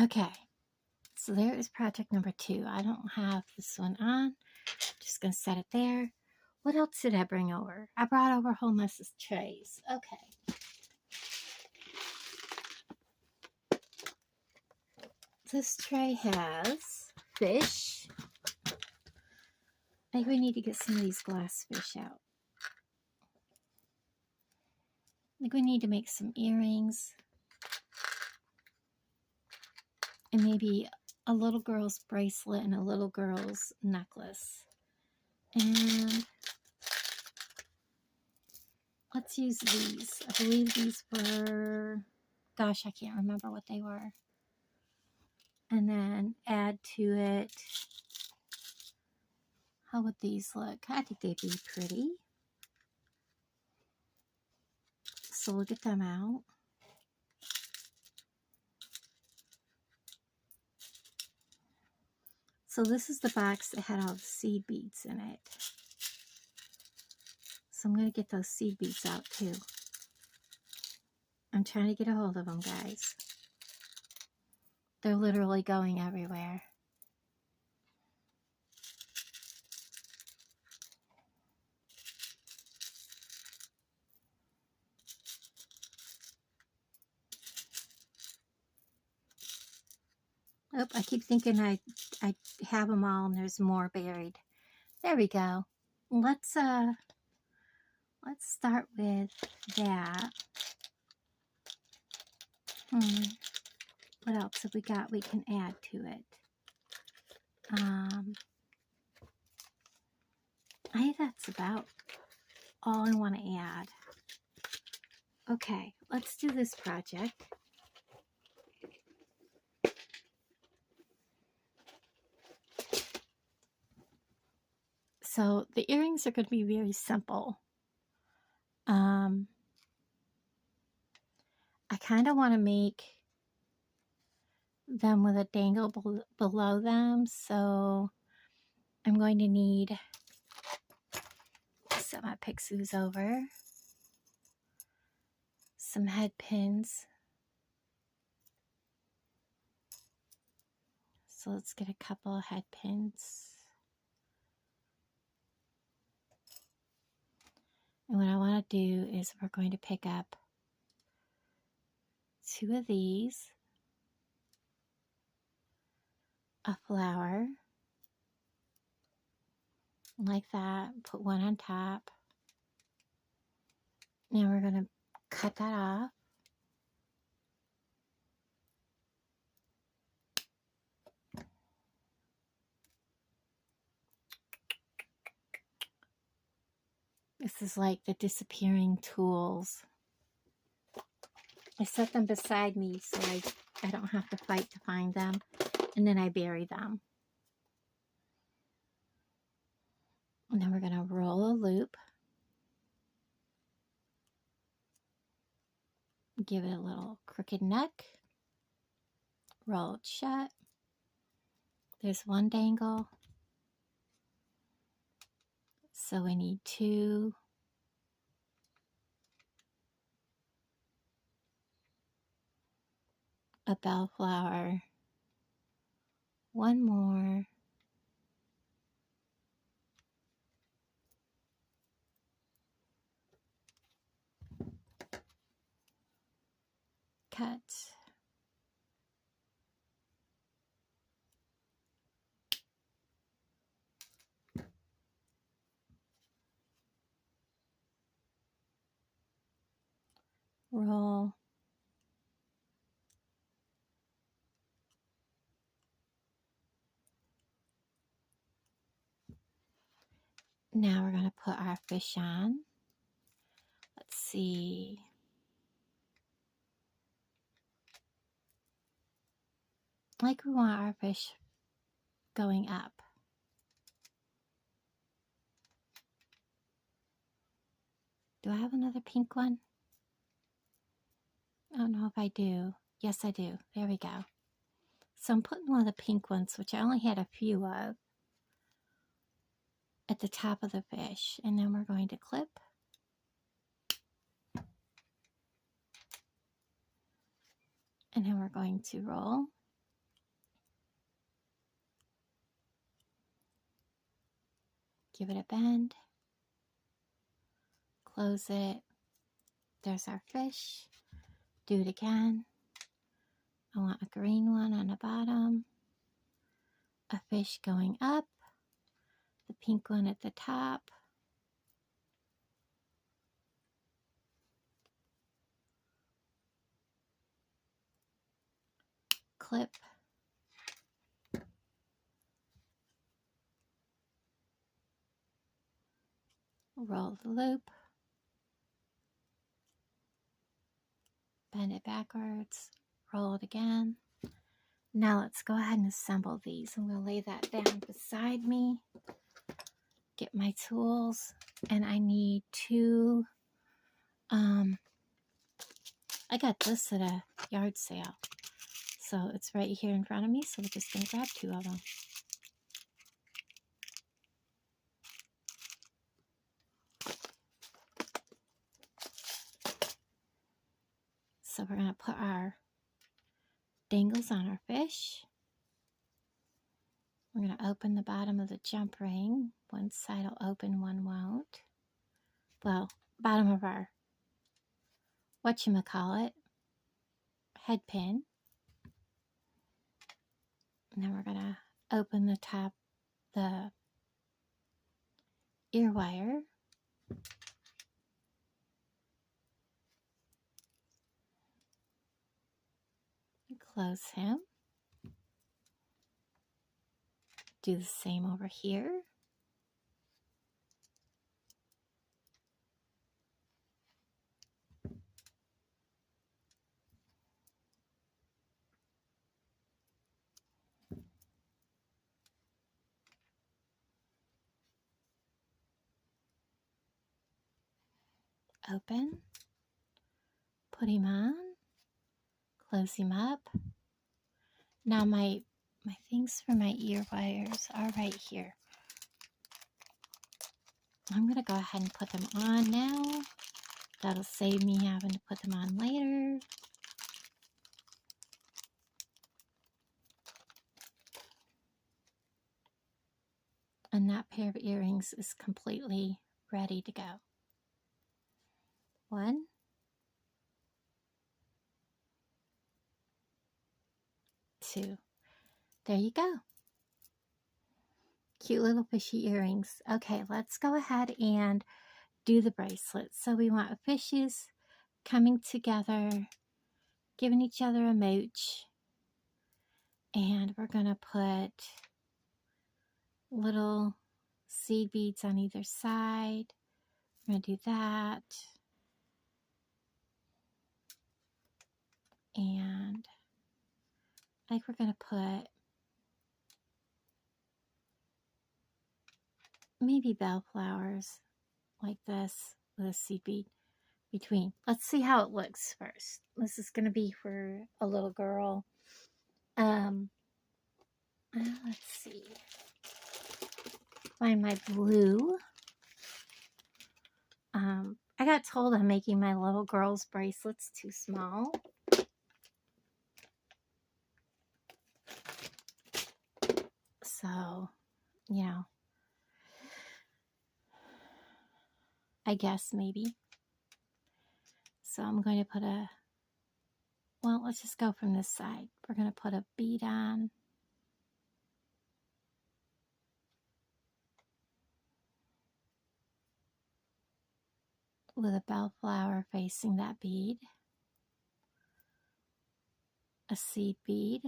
Okay, so there is project number 2. I don't have this one on. Just going to set it there. What else did I bring over? I brought over a whole mess of trays. Okay. This tray has fish. I think we need to get some of these glass fish out. I think we need to make some earrings. And maybe a little girl's bracelet and a little girl's necklace. And let's use these. I believe these were, gosh, I can't remember what they were. And then add to it, how would these look? I think they'd be pretty. So we'll get them out. So this is the box that had all the seed beads in it. So I'm going to get those seed beads out too. I'm trying to get a hold of them, guys. They're literally going everywhere. Oh, I keep thinking I have them all and there's more buried. There we go. Let's start with that. What else have we got we can add to it? I think that's about all I want to add. Okay, let's do this project. So the earrings are going to be very simple. I kind of want to make them with a dangle below them, so I'm going to need to set my pixels over, some head pins. So let's get a couple of head pins. And what I want to do is we're going to pick up 2 of these, a flower, like that, put one on top. Now we're going to cut that off. This is like the disappearing tools. I set them beside me so I don't have to fight to find them. And then I bury them. And then we're going to roll a loop. Give it a little crooked neck. Roll it shut. There's one dangle. So we need 2. A bellflower. 1 more. Cut. Roll. Now we're going to put our fish on. Let's see. Like we want our fish going up. Do I have another pink one? I don't know if I do. Yes, I do. There we go. So I'm putting one of the pink ones, which I only had a few of, at the top of the fish. And then we're going to clip. And then we're going to roll. Give it a bend. Close it. There's our fish. Do it again. I want a green one on the bottom. A fish going up. The pink one at the top. Clip. Roll the loop. Bend it backwards. Roll it again. Now let's go ahead and assemble these. I'm going to lay that down beside me. Get my tools. And I need 2. I got this at a yard sale. So it's right here in front of me. So we're just going to grab 2 of them. So we're going to put our dangles on our fish. We're going to open the bottom of the jump ring. One side will open, one won't. Well, bottom of our, whatchamacallit, head pin. And then we're going to open the top, the ear wire. Close him. Do the same over here. Open. Put him on. Close him up. Now my things for my ear wires are right here. I'm going to go ahead and put them on now. That'll save me having to put them on later. And that pair of earrings is completely ready to go. 1, 2. There you go. Cute little fishy earrings. Okay, let's go ahead and do the bracelets. So we want fishes coming together, giving each other a mooch. And we're going to put little seed beads on either side. We're going to do that. And I think we're going to put maybe bellflowers like this with a seed bead between. Let's see how it looks first. This is going to be for a little girl. Let's see. Find my blue. I got told I'm making my little girl's bracelets too small. So, you know, I guess maybe. So I'm going to put well, let's just go from this side. We're going to put a bead on. With a bellflower facing that bead. A seed bead.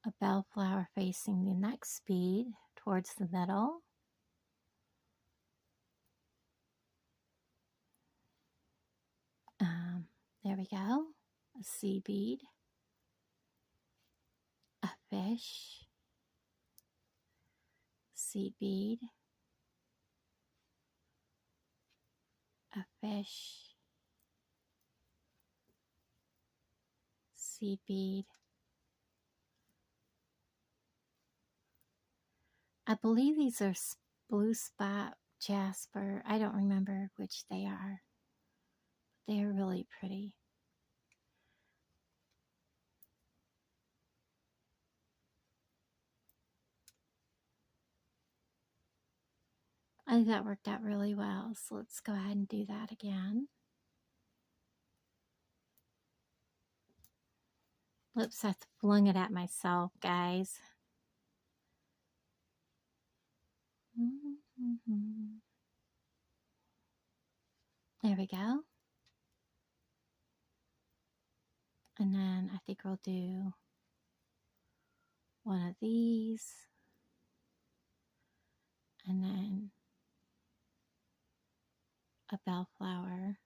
A bellflower facing the next bead towards the middle. There we go. A seed bead. A fish. Seed bead. A fish. Seed bead. I believe these are blue spot jasper. I don't remember which they are. They are really pretty. I think that worked out really well. So let's go ahead and do that again. Oops, I flung it at myself, guys. There we go. And then I think we'll do one of these. And then a bellflower.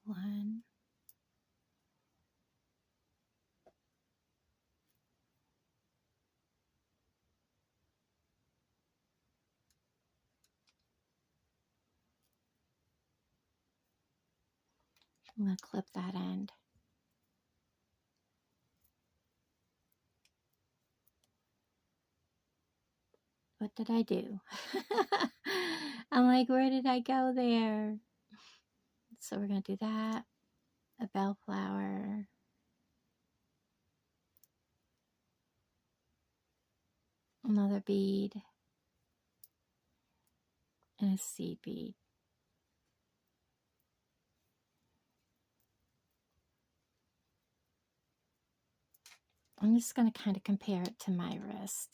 One. I'm going to clip that end. What did I do? I'm like, where did I go there? So we're going to do that. A bellflower. Another bead. And a seed bead. I'm just going to kind of compare it to my wrist.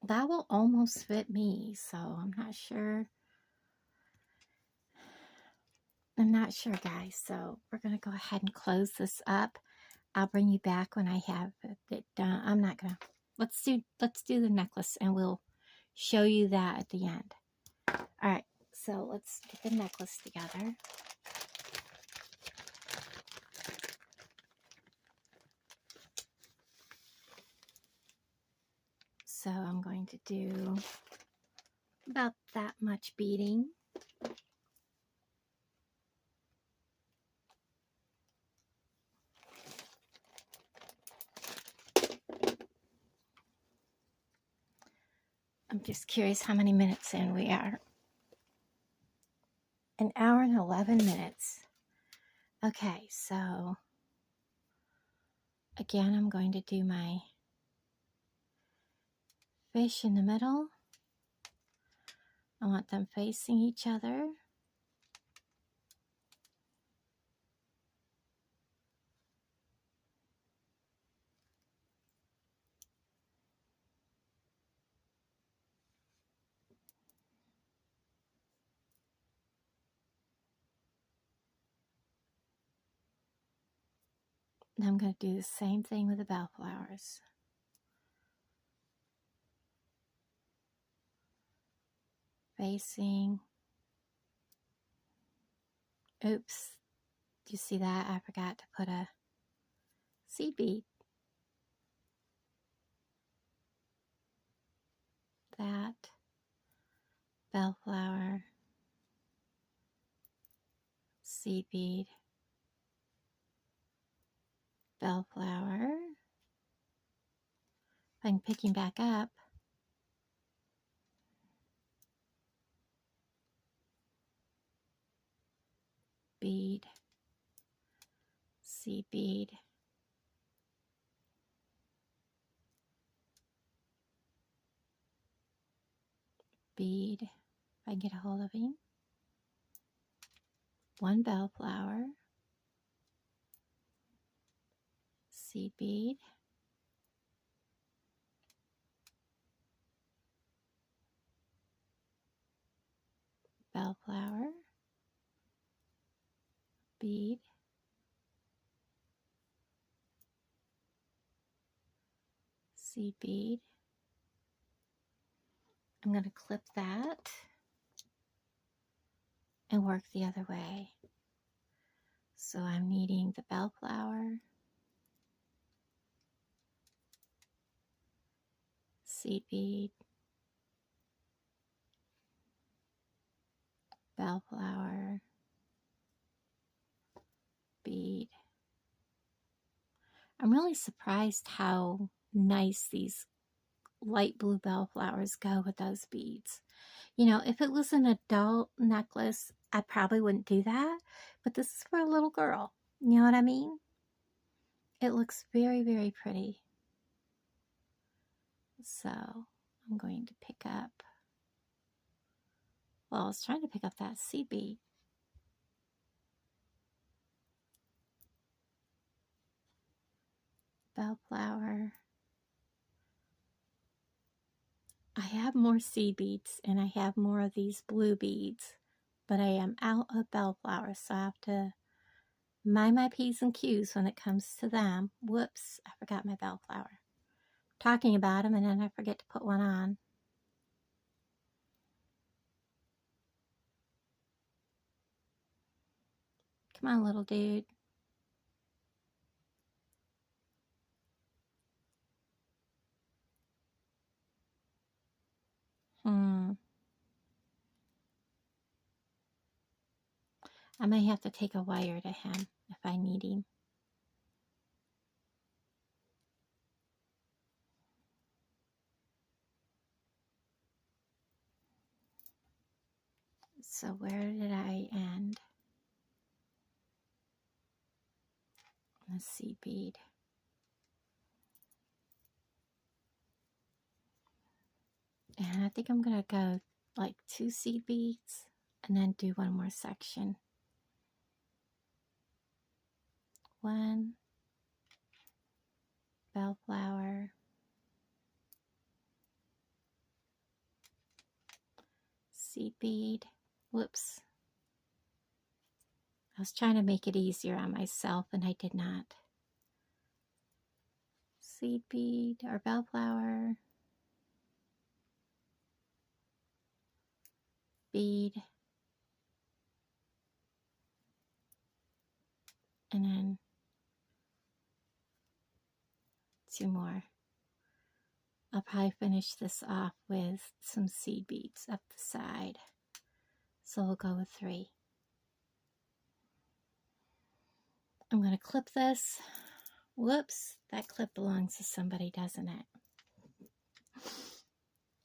that will almost fit me, so I'm not sure. I'm not sure, guys. So we're going to go ahead and close this up. I'll bring you back when I have it done. I'm not going to. Let's do the necklace, and we'll show you that at the end. All right. So let's get the necklace together. So I'm going to do about that much beading. I'm just curious how many minutes in we are. An hour and 11 minutes. Okay, so again, I'm going to do my fish in the middle. I want them facing each other. And I'm going to do the same thing with the bellflowers. Facing. Oops. Do you see that? I forgot to put a seed bead. That. Bellflower. Seed bead. Bellflower. I'm picking back up. Bead. Seed bead. Bead. If I can get a hold of him. One bellflower. Seed bead. Bellflower. Bead. Seed bead. I'm going to clip that and work the other way. So I'm needing the bellflower, seed bead, bellflower, bead. I'm really surprised how nice these light blue bellflowers go with those beads. You know, if it was an adult necklace, I probably wouldn't do that, but this is for a little girl. You know what I mean? It looks very, very pretty. So I'm going to pick up, well, I was trying to pick up that seed bead. Bellflower. I have more seed beads and I have more of these blue beads, but I am out of bellflowers, so I have to mind my P's and Q's when it comes to them. Whoops, I forgot my bellflower. Talking about them and then I forget to put one on. Come on, little dude. I may have to take a wire to him if I need him. So where did I end? The seed bead. And I think I'm going to go like 2 seed beads and then do one more section. 1 bellflower, seed bead. Whoops. I was trying to make it easier on myself and I did not. Seed bead or bellflower. Bead. And then 2 more. I'll probably finish this off with some seed beads up the side. So we'll go with 3. I'm going to clip this. Whoops, that clip belongs to somebody, doesn't it?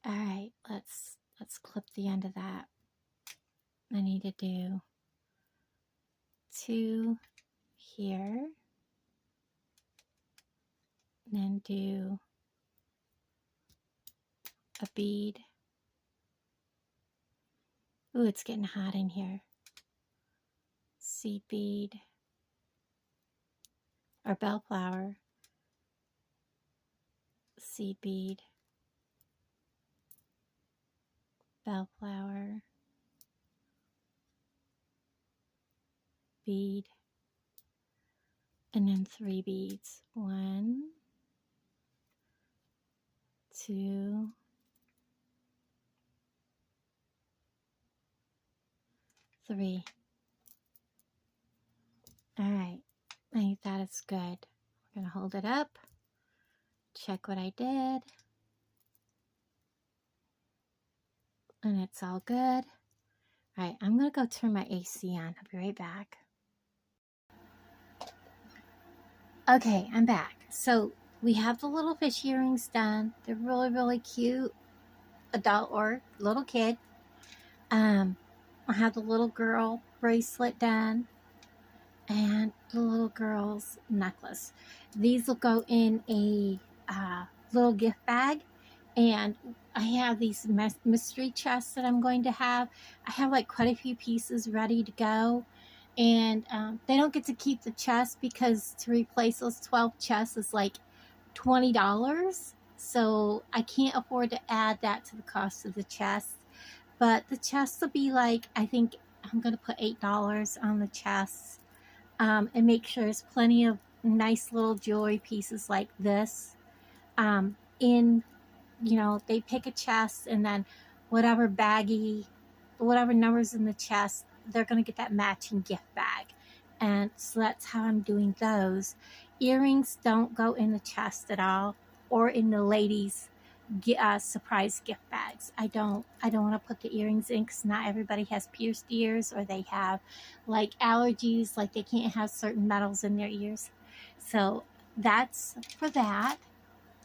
All right, let's clip the end of that. I need to do 2 here. And then do a bead. Ooh, it's getting hot in here. Seed bead or bellflower. Seed bead. Bellflower. Bead. And then 3 beads. 1, 2, 3. All right, I think that is good. We're gonna hold it up, check what I did, and it's all good. All right, I'm gonna go turn my AC on. I'll be right back. Okay, I'm back. So we have the little fish earrings done. They're really, really cute, adult or little kid. I have the little girl bracelet done and the little girl's necklace. These will go in a little gift bag, and I have these mystery chests that I'm going to have. I have like quite a few pieces ready to go, and they don't get to keep the chest because to replace those 12 chests is like $20, so I can't afford to add that to the cost of the chest. But the chests will be like, I think I'm going to put $8 on the chests. And make sure there's plenty of nice little jewelry pieces like this. They pick a chest, and then whatever number's in the chest, they're going to get that matching gift bag. And so that's how I'm doing those. Earrings don't go in the chest at all, or in the ladies' surprise gift bags. I don't want to put the earrings in because not everybody has pierced ears, or they have like allergies, like they can't have certain metals in their ears. So that's for that.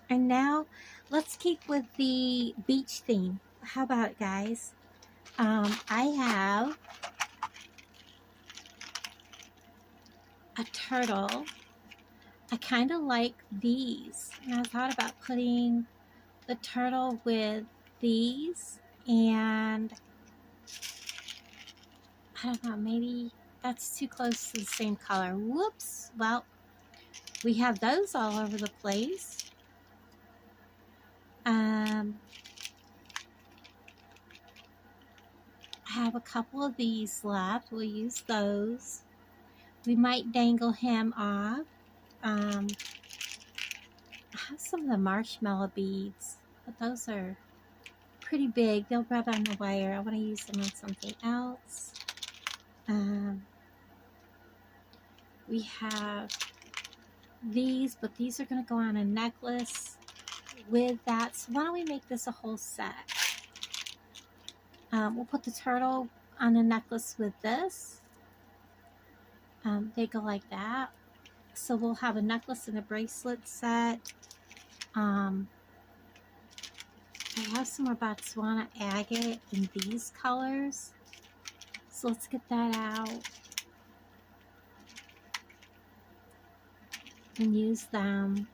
And now let's keep with the beach theme. How about it, guys? I have a turtle. I kind of like these, and I thought about putting the turtle with these, and I don't know, maybe that's too close to the same color. Whoops. Well, we have those all over the place. I have a couple of these left. We'll use those. We might dangle him off. I have some of the marshmallow beads, but those are pretty big. They'll rub on the wire. I want to use them on something else. We have these, but these are going to go on a necklace with that. So why don't we make this a whole set? We'll put the turtle on the necklace with this. They go like that. So we'll have a necklace and a bracelet set. I have some more Botswana agate in these colors. So let's get that out and use them.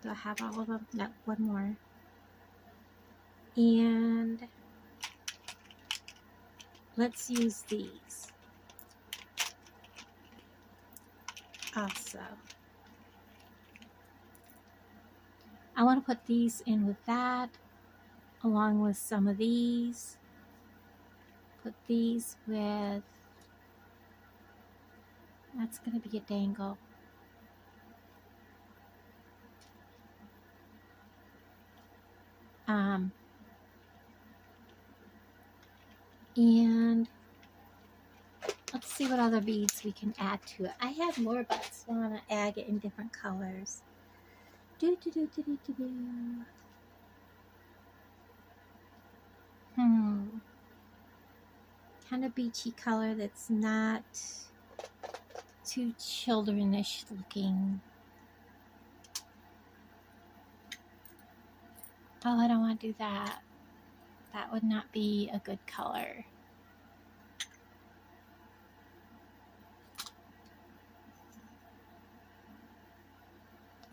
Do I have all of them? No, one more. And let's use these also. I want to put these in with that. along with some of these. Put these with, that's going to be a dangle. And let's see what other beads we can add to it. I have more, but I want to add it in different colors. Kind of beachy color that's not too childrenish looking. Oh, I don't want to do that. That would not be a good color.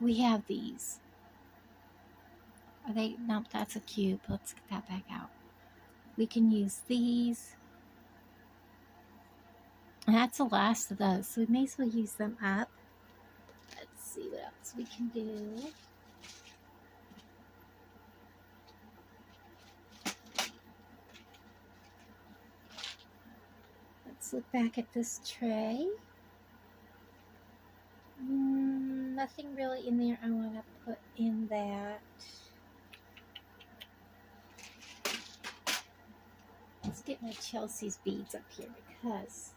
We have these. Are they? Nope, that's a cube. Let's get that back out. We can use these. And that's the last of those, so we may as well use them up. Let's see what else we can do. Let's look back at this tray. Nothing really in there I want to put in that. Let's get my Chelsea's beads up here because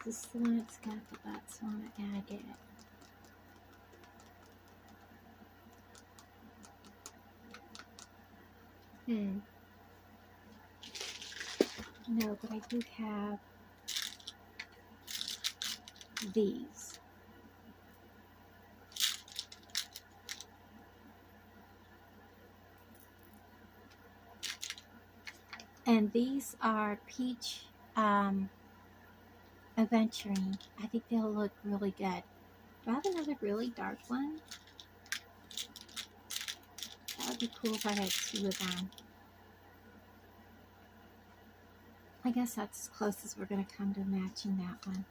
this is the one that's got the Botswana agate. No, but I do have these. And these are peach aventurine. I think they'll look really good. Do I have another really dark one? That would be cool if I had two of them. I guess that's as close as we're going to come to matching that one.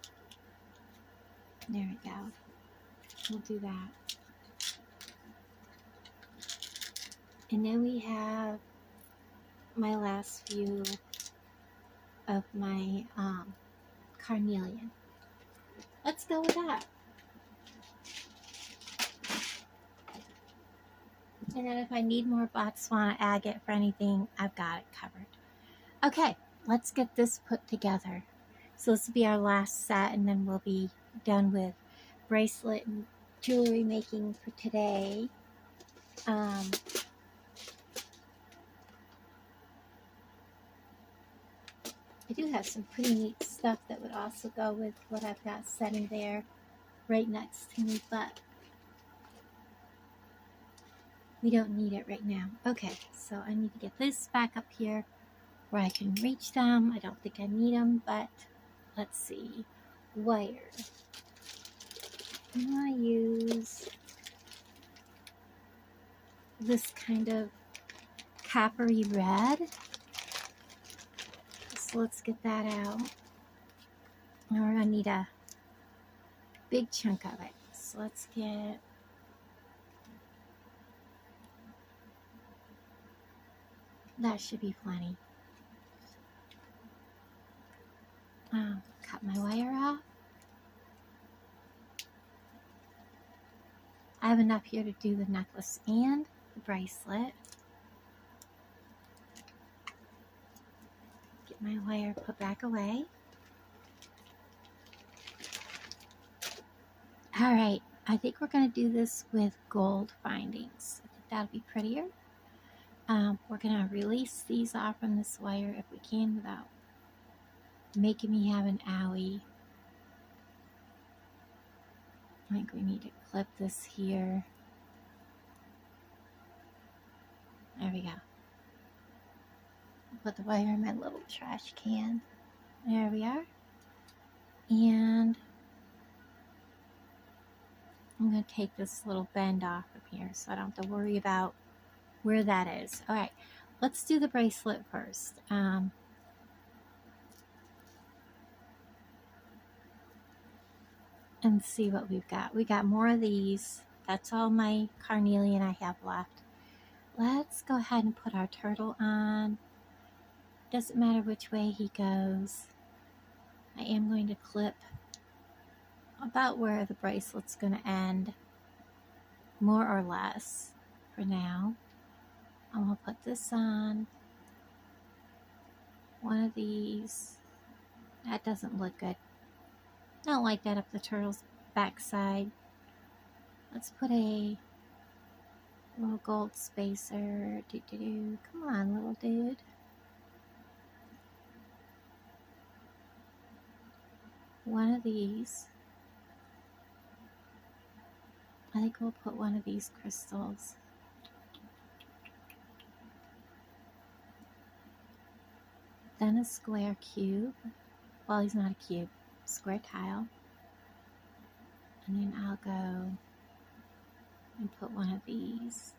There we go. We'll do that. And then we have my last few of my carnelian. Let's go with that. And then if I need more Botswana agate for anything, I've got it covered. Okay, let's get this put together. So this will be our last set, and then we'll be done with bracelet and jewelry making for today. I do have some pretty neat stuff that would also go with what I've got sitting there right next to me, but we don't need it right now. Okay, so I need to get this back up here where I can reach them. I don't think I need them, but let's see. Wire. I'm going to use this kind of coppery red. So let's get that out. And we're going to need a big chunk of it. So let's get that. Should be plenty. Cut my wire off. I have enough here to do the necklace and the bracelet. Get my wire put back away. All right, I think we're going to do this with gold findings. I think that'll be prettier. We're going to release these off from this wire if we can without making me have an owie. I think we need to clip this here. There we go. Put the wire in my little trash can. There we are. And I'm going to take this little bend off of here so I don't have to worry about where that is. All right, let's do the bracelet first. And see what we've got. We got more of these. That's all my carnelian I have left. let's go ahead and put our turtle on. Doesn't matter which way he goes. I am going to clip about where the bracelet's going to end, more or less, for now. I'm going to put this on. One of these. That doesn't look good. I don't like that up the turtle's backside. Let's put a little gold spacer. Come on, little dude. One of these. I think we'll put one of these crystals. Then a square cube. Well, he's not a cube. Square tile. And then I'll go and put one of these.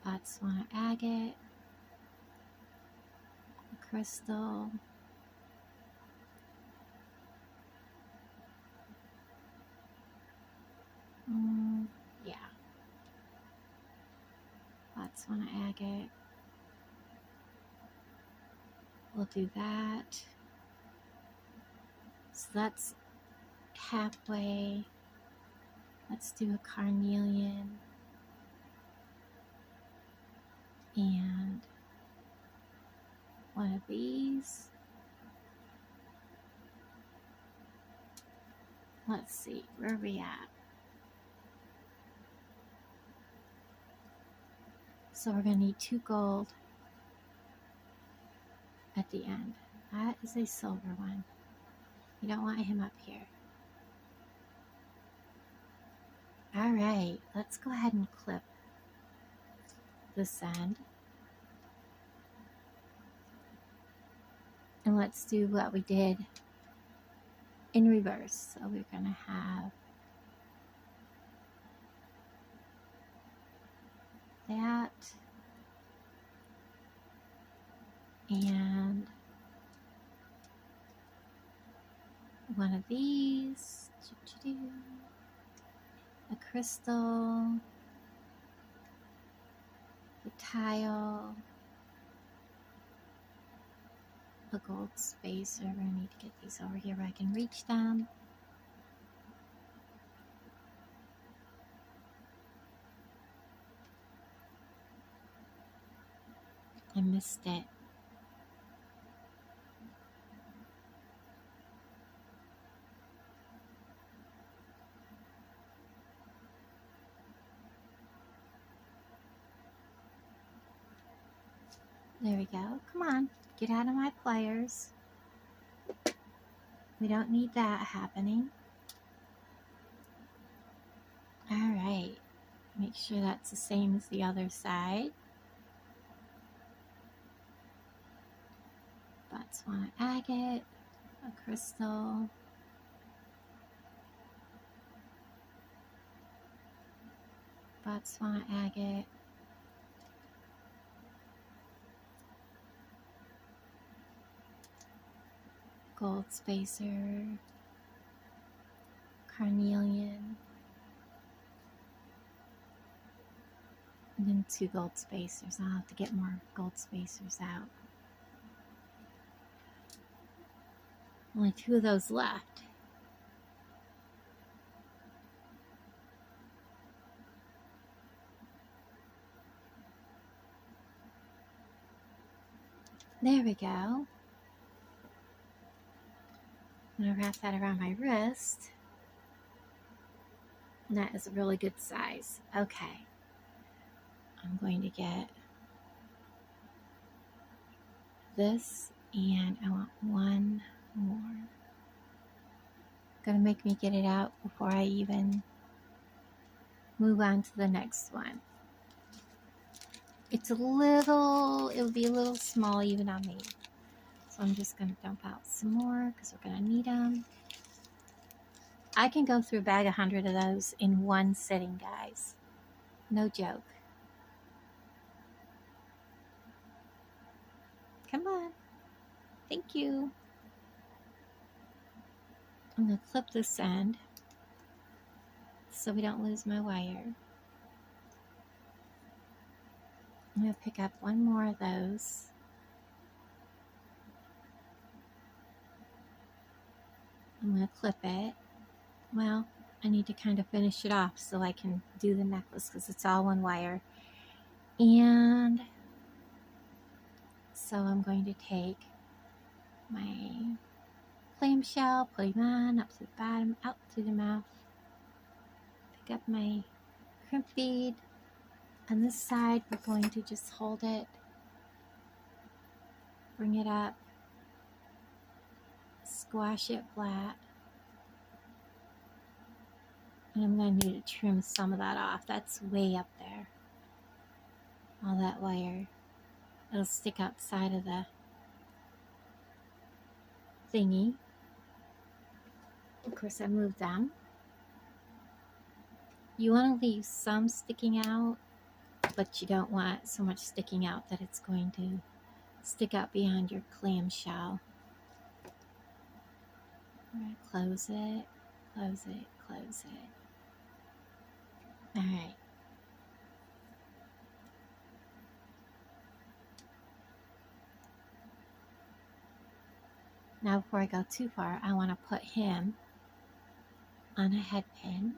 Botswana agate. A crystal. Yeah. Botswana agate. We'll do that. So that's halfway. Let's do a carnelian. And one of these. Let's see, where are we at? So we're going to need 2 gold at the end. That is a silver one. You don't want him up here. All right, let's go ahead and clip this end. And let's do what we did in reverse. So we're going to have that and one of these, a crystal, the tile, a gold spacer. I need to get these over here where I can reach them. I missed it. There we go. Come on, get out of my pliers. We don't need that happening. All right, make sure that's the same as the other side. Botswana agate, a crystal, Botswana agate, gold spacer, carnelian, and then 2 gold spacers. I'll have to get more gold spacers out. Only 2 of those left. There we go. I'm going to wrap that around my wrist. And that is a really good size. Okay. I'm going to get this, and I want one more. Gonna make me get it out before I even move on to the next one. It's a little, it would be a little small even on me. So I'm just gonna dump out some more because we're gonna need them. I can go through a bag 100 of those in one sitting, guys. No joke. Come on. Thank you. I'm going to clip this end. so we don't lose my wire. I'm going to pick up one more of those. I'm going to clip it. Well, I need to kind of finish it off so I can do the necklace because it's all one wire. And so I'm going to take my clamshell, put him on, up to the bottom, out through the mouth. Pick up my crimp bead. On this side, we're going to just hold it, bring it up, squash it flat. And I'm going to need to trim some of that off. That's way up there. All that wire. It'll stick outside of the thingy. Of course, I moved them. You want to leave some sticking out, but you don't want so much sticking out that it's going to stick out beyond your clamshell. I'm going to close it, close it, close it. All right. Now before I go too far, I want to put him on a head pin.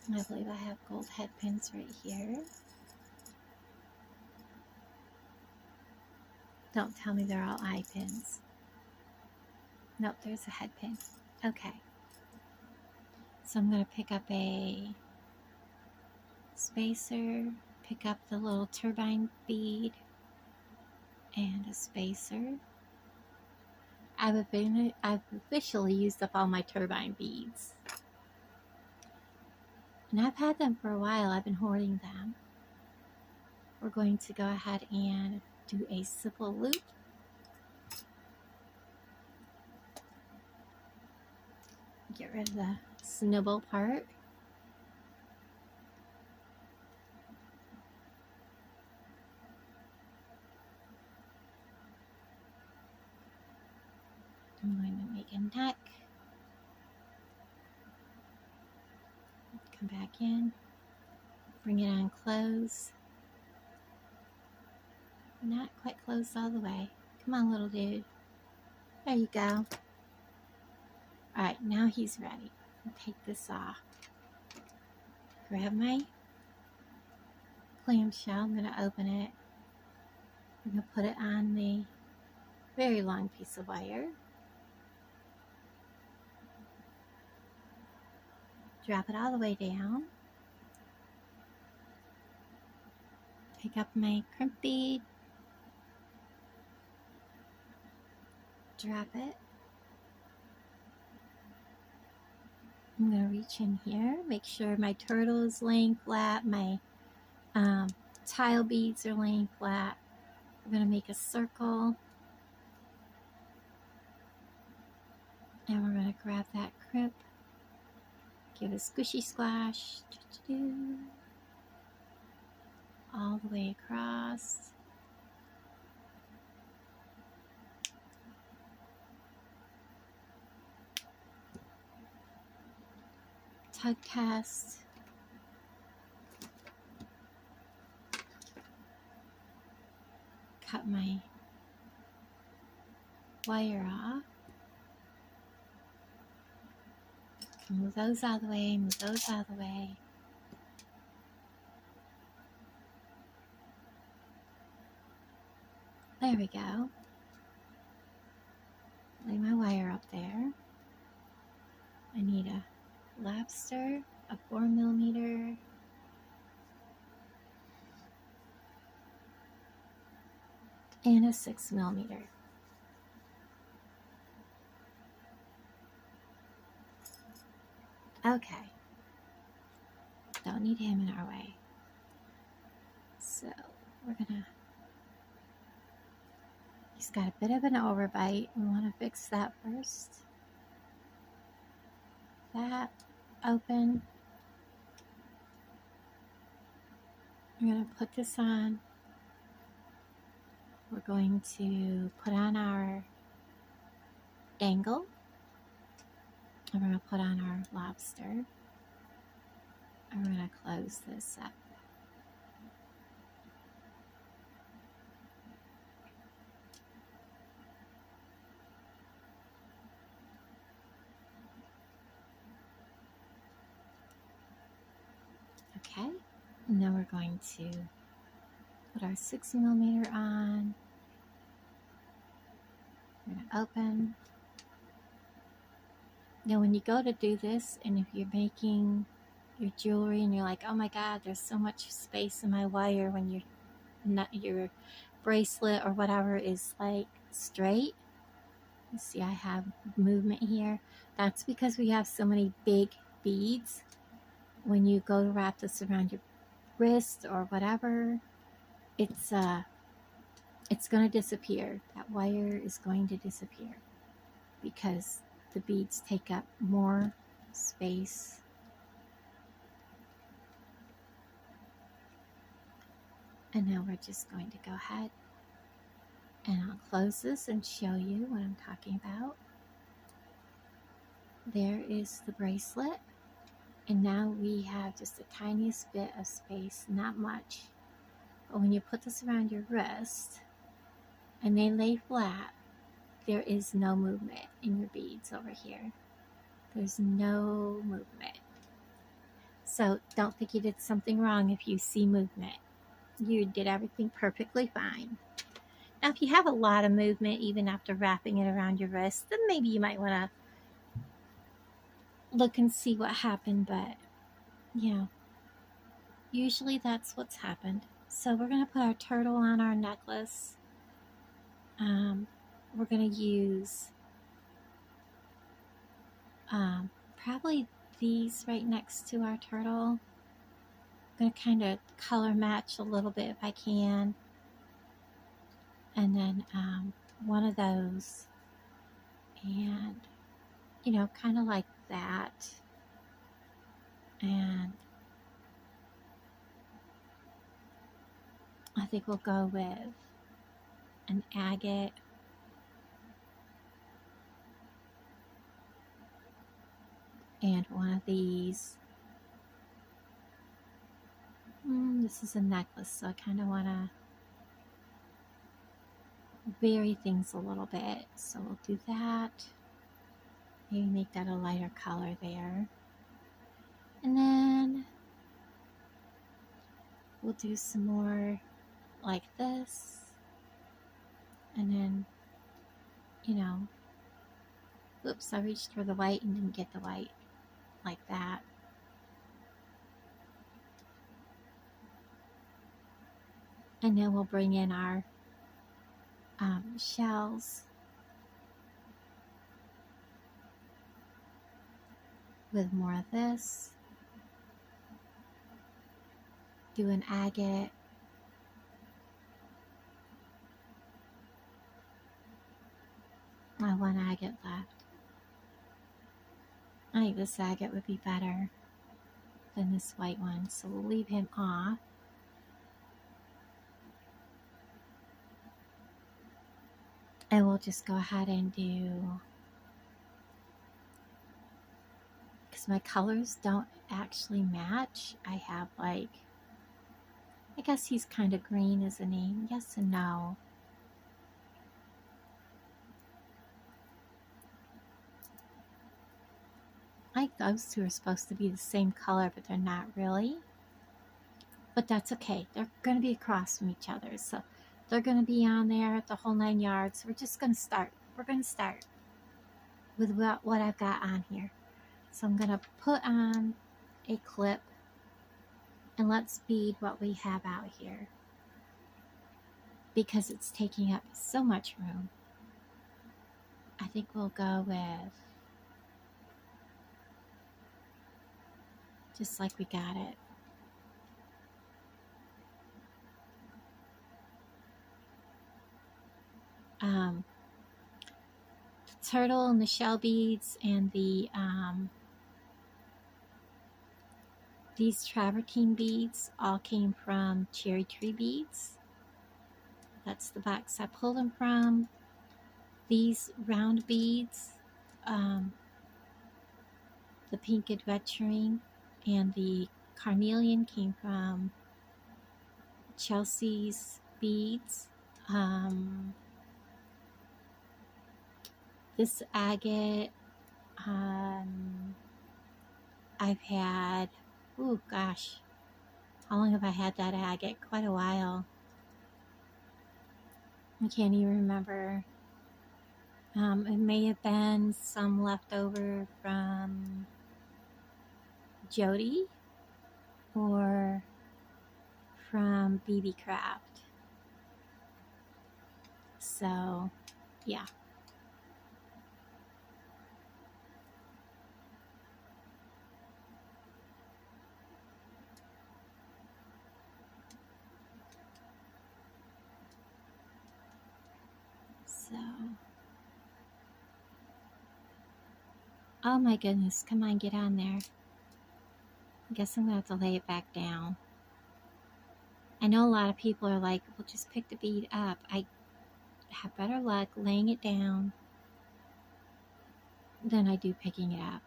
I believe I have gold head pins right here. Don't tell me they're all eye pins. Nope, there's a head pin. Okay. So I'm going to pick up a spacer, pick up the little turbine bead, and a spacer. I've officially used up all my turbine beads. And I've had them for a while. I've been hoarding them. We're going to go ahead and do a simple loop. Get rid of the snibble part. I'm going to make a neck. Come back in. Bring it on close. Not quite closed all the way. Come on, little dude. There you go. Alright, now he's ready. I'll take this off. Grab my clamshell. I'm going to open it. I'm going to put it on the very long piece of wire. Drop it all the way down. Pick up my crimp bead. Drop it. I'm going to reach in here, make sure my turtle is laying flat, my tile beads are laying flat. We're going to make a circle. And we're going to grab that crimp, give a squishy squash, all the way across. Tug test. Cut my wire off. Move those out of the way, move those out of the way. There we go. Lay my wire up there. I need a lobster, a 4mm, and a 6mm. Okay. Don't need him in our way. So we're gonna, he's got a bit of an overbite. We want to fix that first. That open. We're going to put this on. We're going to put on our angle. And we're going to put on our lobster. And we're going to close this up. Okay, and then we're going to put our 6mm on. We're going to open. Now when you go to do this, and if you're making your jewelry and you're like, oh my god, there's so much space in my wire, when your bracelet or whatever is like straight, you see I have movement here. That's because we have so many big beads. When you go to wrap this around your wrist or whatever, it's going to disappear. That wire is going to disappear because the beads take up more space. And now we're just going to go ahead and I'll close this and show you what I'm talking about. There is the bracelet. And now we have just the tiniest bit of space, not much. But when you put this around your wrist and they lay flat, there is no movement in your beads over here. There's no movement. So don't think you did something wrong if you see movement. You did everything perfectly fine. Now if you have a lot of movement even after wrapping it around your wrist, then maybe you might want to look and see what happened, but yeah, usually that's what's happened. So we're going to put our turtle on our necklace. We're going to use probably these right next to our turtle. I'm going to kind of color match a little bit if I can. And then one of those. And, you know, kind of like that. And I think we'll go with an agate. And one of these. This is a necklace, so I kind of want to vary things a little bit. So we'll do that. Maybe make that a lighter color there. And then we'll do some more like this. And then, you know, oops, I reached for the white and didn't get the white, like that. And then we'll bring in our shells with more of this. Do an agate. I have one agate left. I think this agate would be better than this white one, so we'll leave him off. And we'll just go ahead and do, because my colors don't actually match. I have like, I guess he's kind of green, isn't he? Yes and no. I think those two are supposed to be the same color, but they're not really. But that's okay. They're going to be across from each other. So they're going to be on there the whole 9 yards. We're just going to start. We're going to start with what I've got on here. So I'm going to put on a clip and let's bead what we have out here, because it's taking up so much room. I think we'll go with just like we got it. The turtle and the shell beads and the these travertine beads all came from Cherry Tree Beads. That's the box I pulled them from. These round beads, the pink adventuring, and the carnelian came from Chelsea's Beads. This agate, I've had, oh gosh, how long have I had that agate? Quite a while. I can't even remember. It may have been some leftover from Jody or from BB Craft. So, yeah. So, oh my goodness, come on, get on there. I guess I'm gonna have to lay it back down. I know a lot of people are like, well, just pick the bead up. I have better luck laying it down than I do picking it up.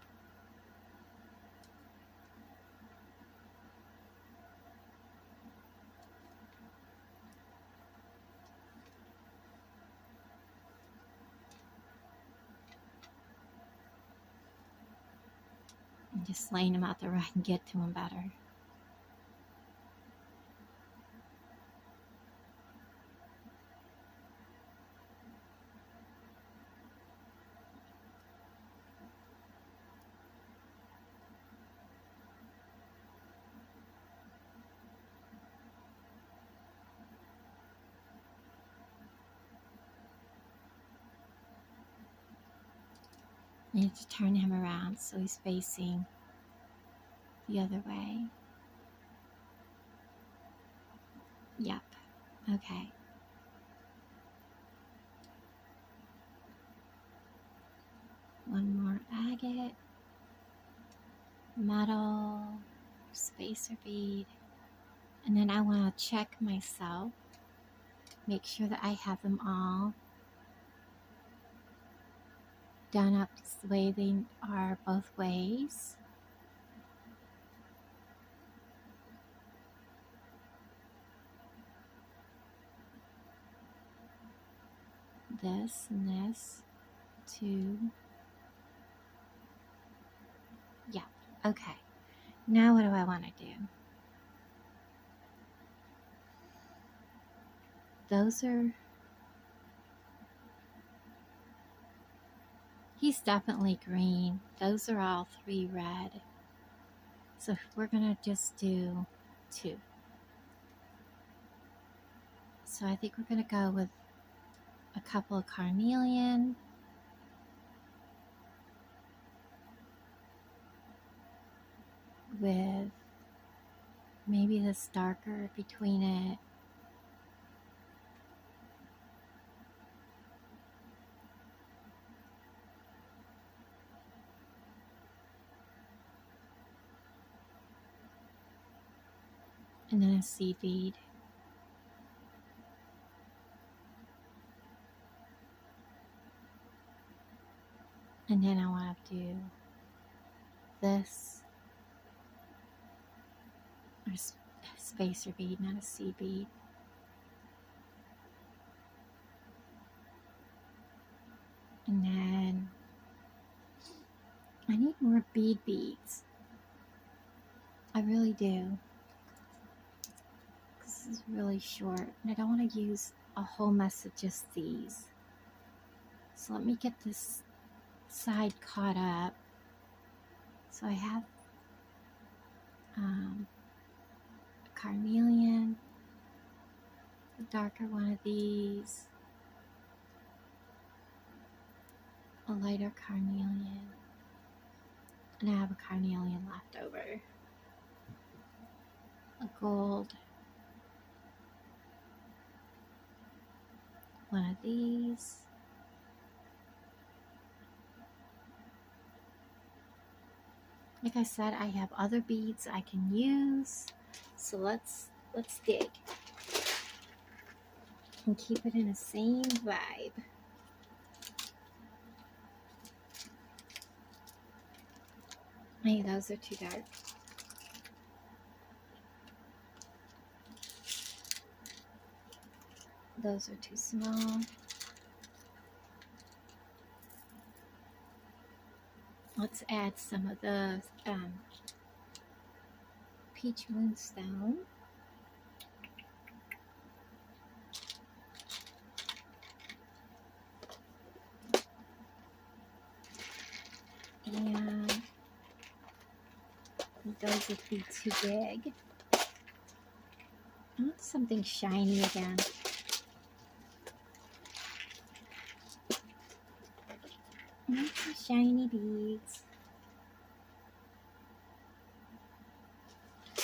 I'm just laying them out there where I can get to them better. I need to turn him around so he's facing the other way. Yep. Okay. One more agate, metal, spacer bead, and then I want to check myself, make sure that I have them all done up the way they are both ways. This and this, two. Yeah, okay. Now what do I want to do? Those are, he's definitely green. Those are all 3 red. So we're gonna just do 2. So I think we're gonna go with a couple of carnelian, with maybe this darker between it. And then a seed bead. And then I want to do this, or spacer bead, not a seed bead. And then I need more bead beads. I really do. This is really short, and I don't want to use a whole mess of just these. So let me get this side caught up. So I have a carnelian, the darker one of these, a lighter carnelian, and I have a carnelian left over, a gold, one of these, like I said, I have other beads I can use, so let's dig and keep it in the same vibe. Maybe those are too dark. Those are too small. Let's add some of the peach moonstone. And those would be too big. I want something shiny again. I want some shiny beads.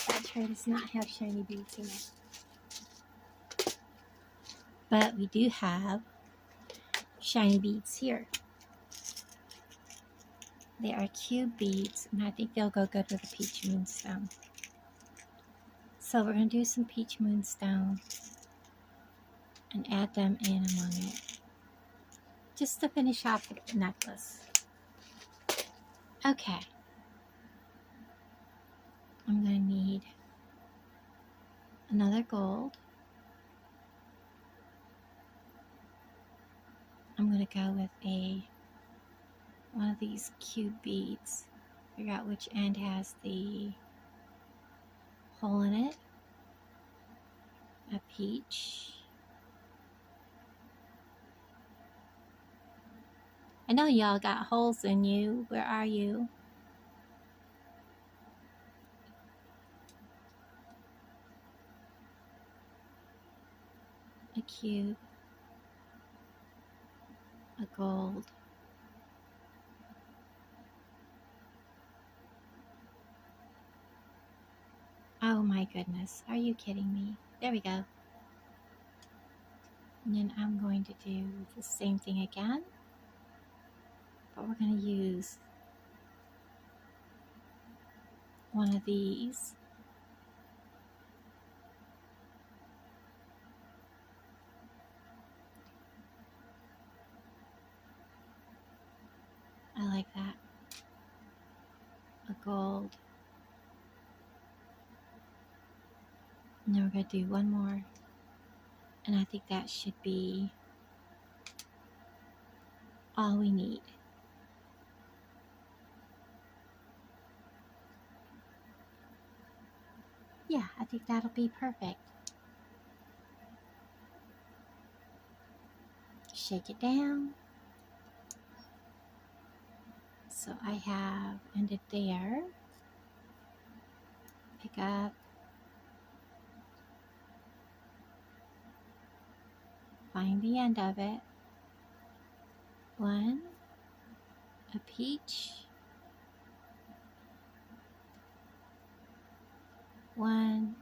That tray does not have shiny beads in it. But we do have shiny beads here. They are cube beads, and I think they'll go good with the peach moonstone. So we're going to do some peach moonstone and add them in among it, just to finish off the necklace. Okay. I'm going to need another gold. I'm going to go with one of these cube beads. Figure out which end has the hole in it. A peach. I know y'all got holes in you. Where are you? A cube. A gold. Oh my goodness, are you kidding me? There we go. And then I'm going to do the same thing again, but we're going to use one of these. I like that. A gold. And then we're going to do one more. And I think that should be all we need. Yeah, I think that'll be perfect. Shake it down. So I have ended there. Pick up. Find the end of it. One. A peach. One.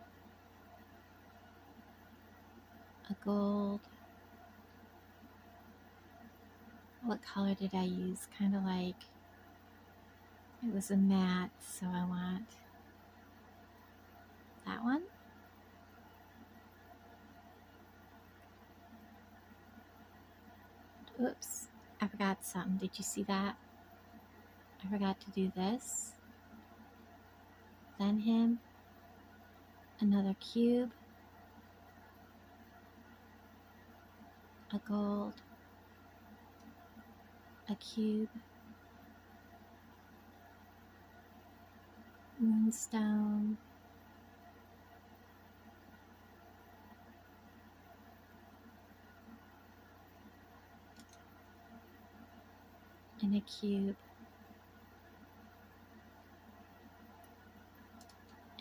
A gold. What color did I use? Kind of like, it was a matte, so I want that one. Oops, I forgot something. Did you see that? I forgot to do this. Then him. Another cube. A gold. A cube. Moonstone. And a cube.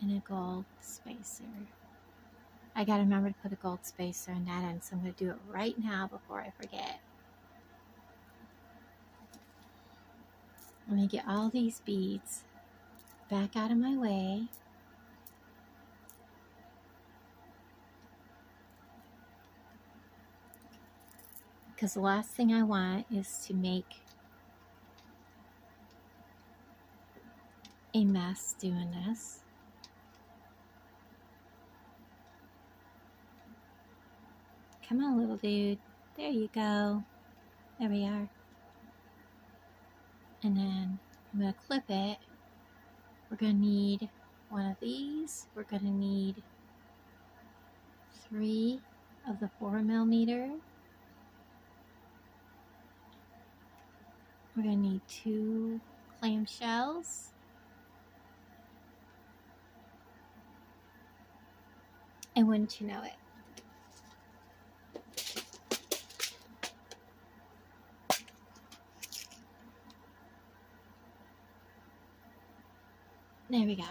And a gold spacer. I gotta remember to put a gold spacer on that end, so I'm gonna do it right now before I forget. Let me get all these beads back out of my way. Because the last thing I want is to make a mess doing this. Come on, little dude. There you go. There we are. And then I'm going to clip it We're going to need one of these. We're going to need 3 of the 4mm. We're going to need 2 clamshells. And wouldn't you know it, there we go.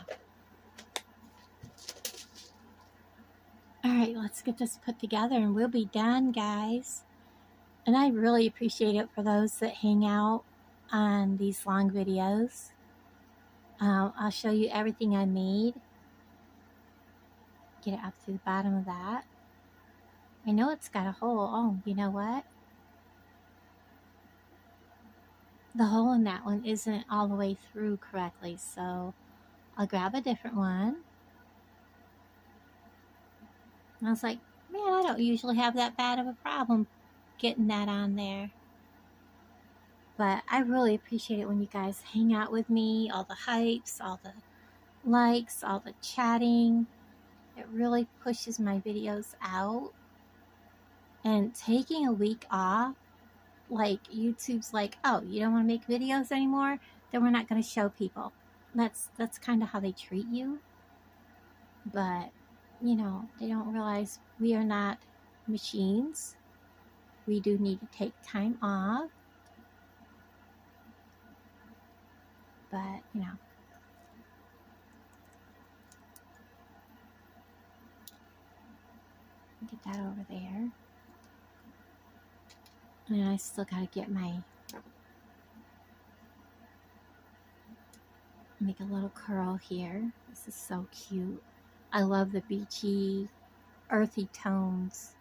All right, let's get this put together and we'll be done, guys. And I really appreciate it for those that hang out on these long videos. I'll show you everything I made. Get it up to the bottom of that. I know it's got a hole. Oh, you know what? The hole in that one isn't all the way through correctly, so I'll grab a different one. And I was like, man, I don't usually have that bad of a problem getting that on there. But I really appreciate it when you guys hang out with me, all the hypes, all the likes, all the chatting. It really pushes my videos out. And taking a week off, like YouTube's like, oh, you don't want to make videos anymore? Then we're not going to show people. That's kind of how they treat you. But, you know, they don't realize we are not machines. We do need to take time off. But, you know. Get that over there. And I still got to get make a little curl here. This is so cute. I love the beachy, earthy tones.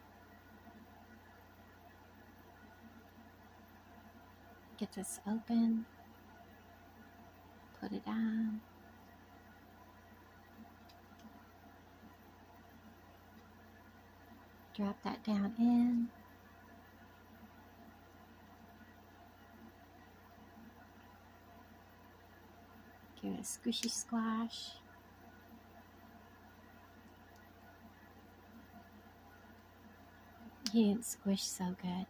Get this open. Put it on. Drop that down in. Give it a squishy squash. He didn't squish so good.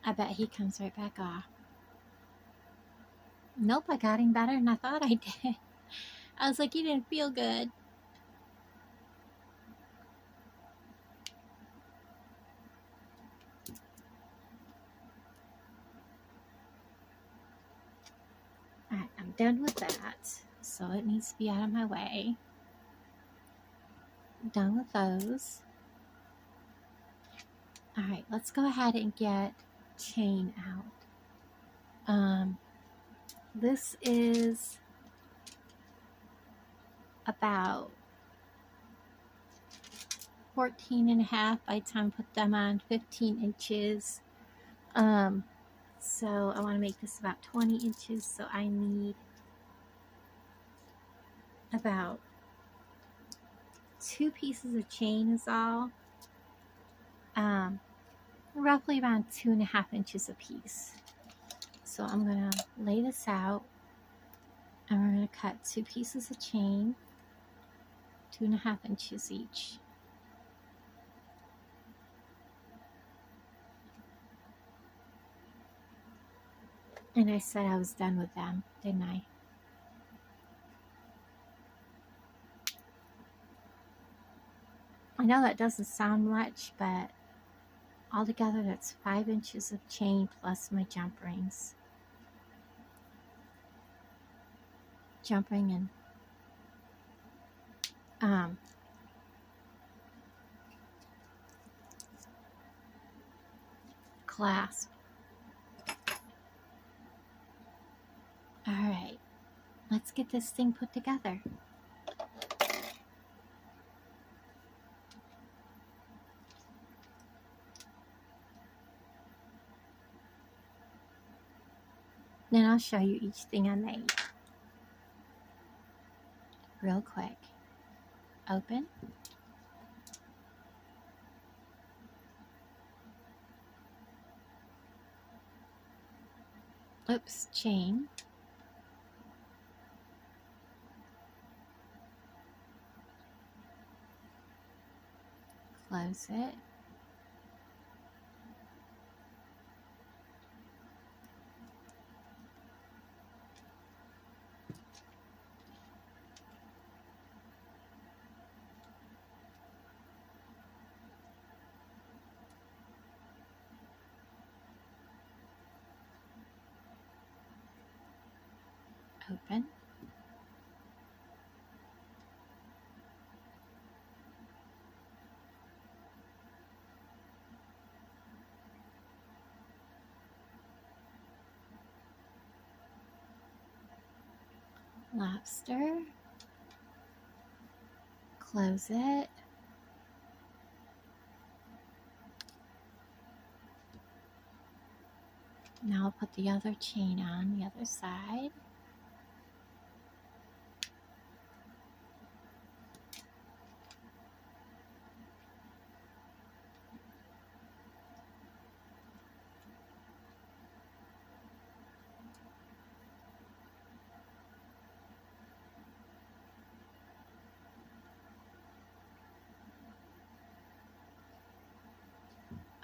I bet he comes right back off. Nope, I got him better than I thought I did. I was like, he didn't feel good. Alright, I'm done with that. So it needs to be out of my way. Done with those. Alright, let's go ahead and get chain out. This is about 14.5 by the time I put them on, 15 inches. So I want to make this about 20 inches, so I need about 2 pieces of chain is all. Roughly around 2.5 inches a piece. So I'm going to lay this out, and we're going to cut 2 pieces of chain, 2.5 inches each. And I said I was done with them, didn't I? I know that doesn't sound much, but altogether that's 5 inches of chain plus my jump rings. Jump ring and clasp. Alright, let's get this thing put together. Then I'll show you each thing I made. Real quick. Open. Oops, chain. Close it. Open. Lobster. Close it. Now I'll put the other chain on the other side.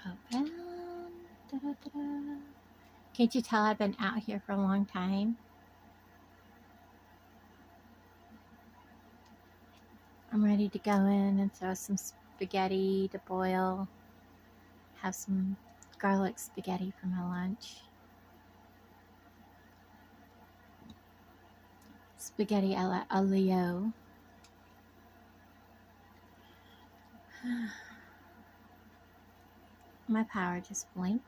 Open. Da-da-da-da. Can't you tell I've been out here for a long time? I'm ready to go in and throw some spaghetti to boil. Have some garlic spaghetti for my lunch. Spaghetti alla olio. My power just blinked.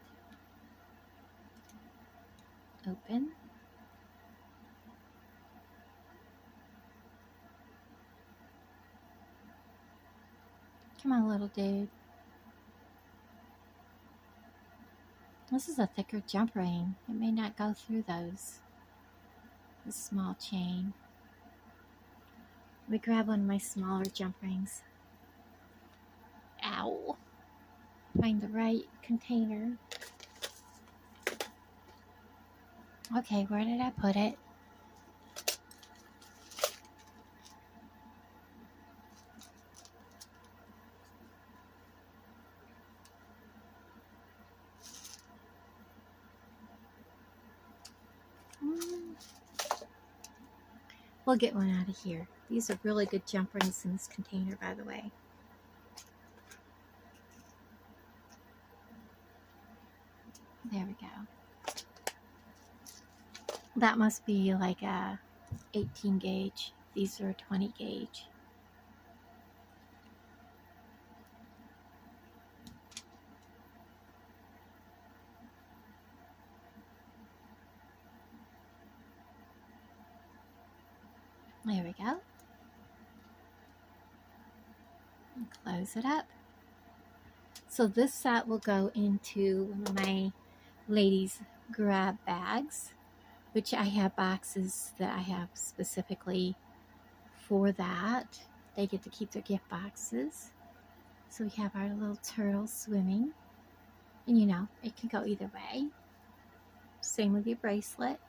Open. Come on, little dude. This is a thicker jump ring. It may not go through those. This small chain. Let me grab one of my smaller jump rings. Ow. Find the right container. Okay, where did I put it? We'll get one out of here. These are really good jump rings in this container, by the way. There we go. That must be like a 18 gauge. These are a 20 gauge. There we go. And close it up. So this set will go into one of my ladies' grab bags, which I have boxes that I have specifically for that. They get to keep their gift boxes. So we have our little turtle swimming. And you know, it can go either way. Same with your bracelet.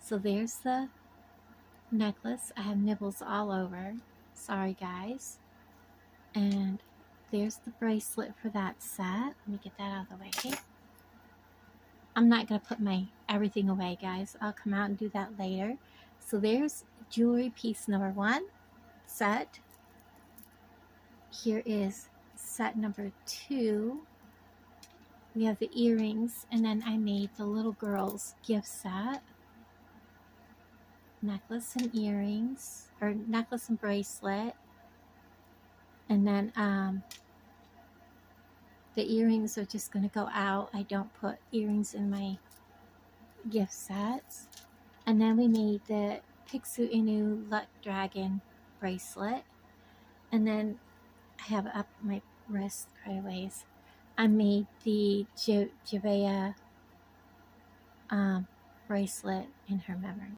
So there's the necklace. I have nibbles all over. Sorry guys. And there's the bracelet for that set. Let me get that out of the way. I'm not going to put my everything away, guys. I'll come out and do that later. So there's jewelry piece number 1 set. Here is set number 2. We have the earrings, and then I made the little girl's gift set. Necklace and earrings, or necklace and bracelet. And then the earrings are just going to go out. I don't put earrings in my gift sets. And then we made the Pixu Inu Luck Dragon bracelet. And then I have up my wrist right away. I made the Javea bracelet in her memory.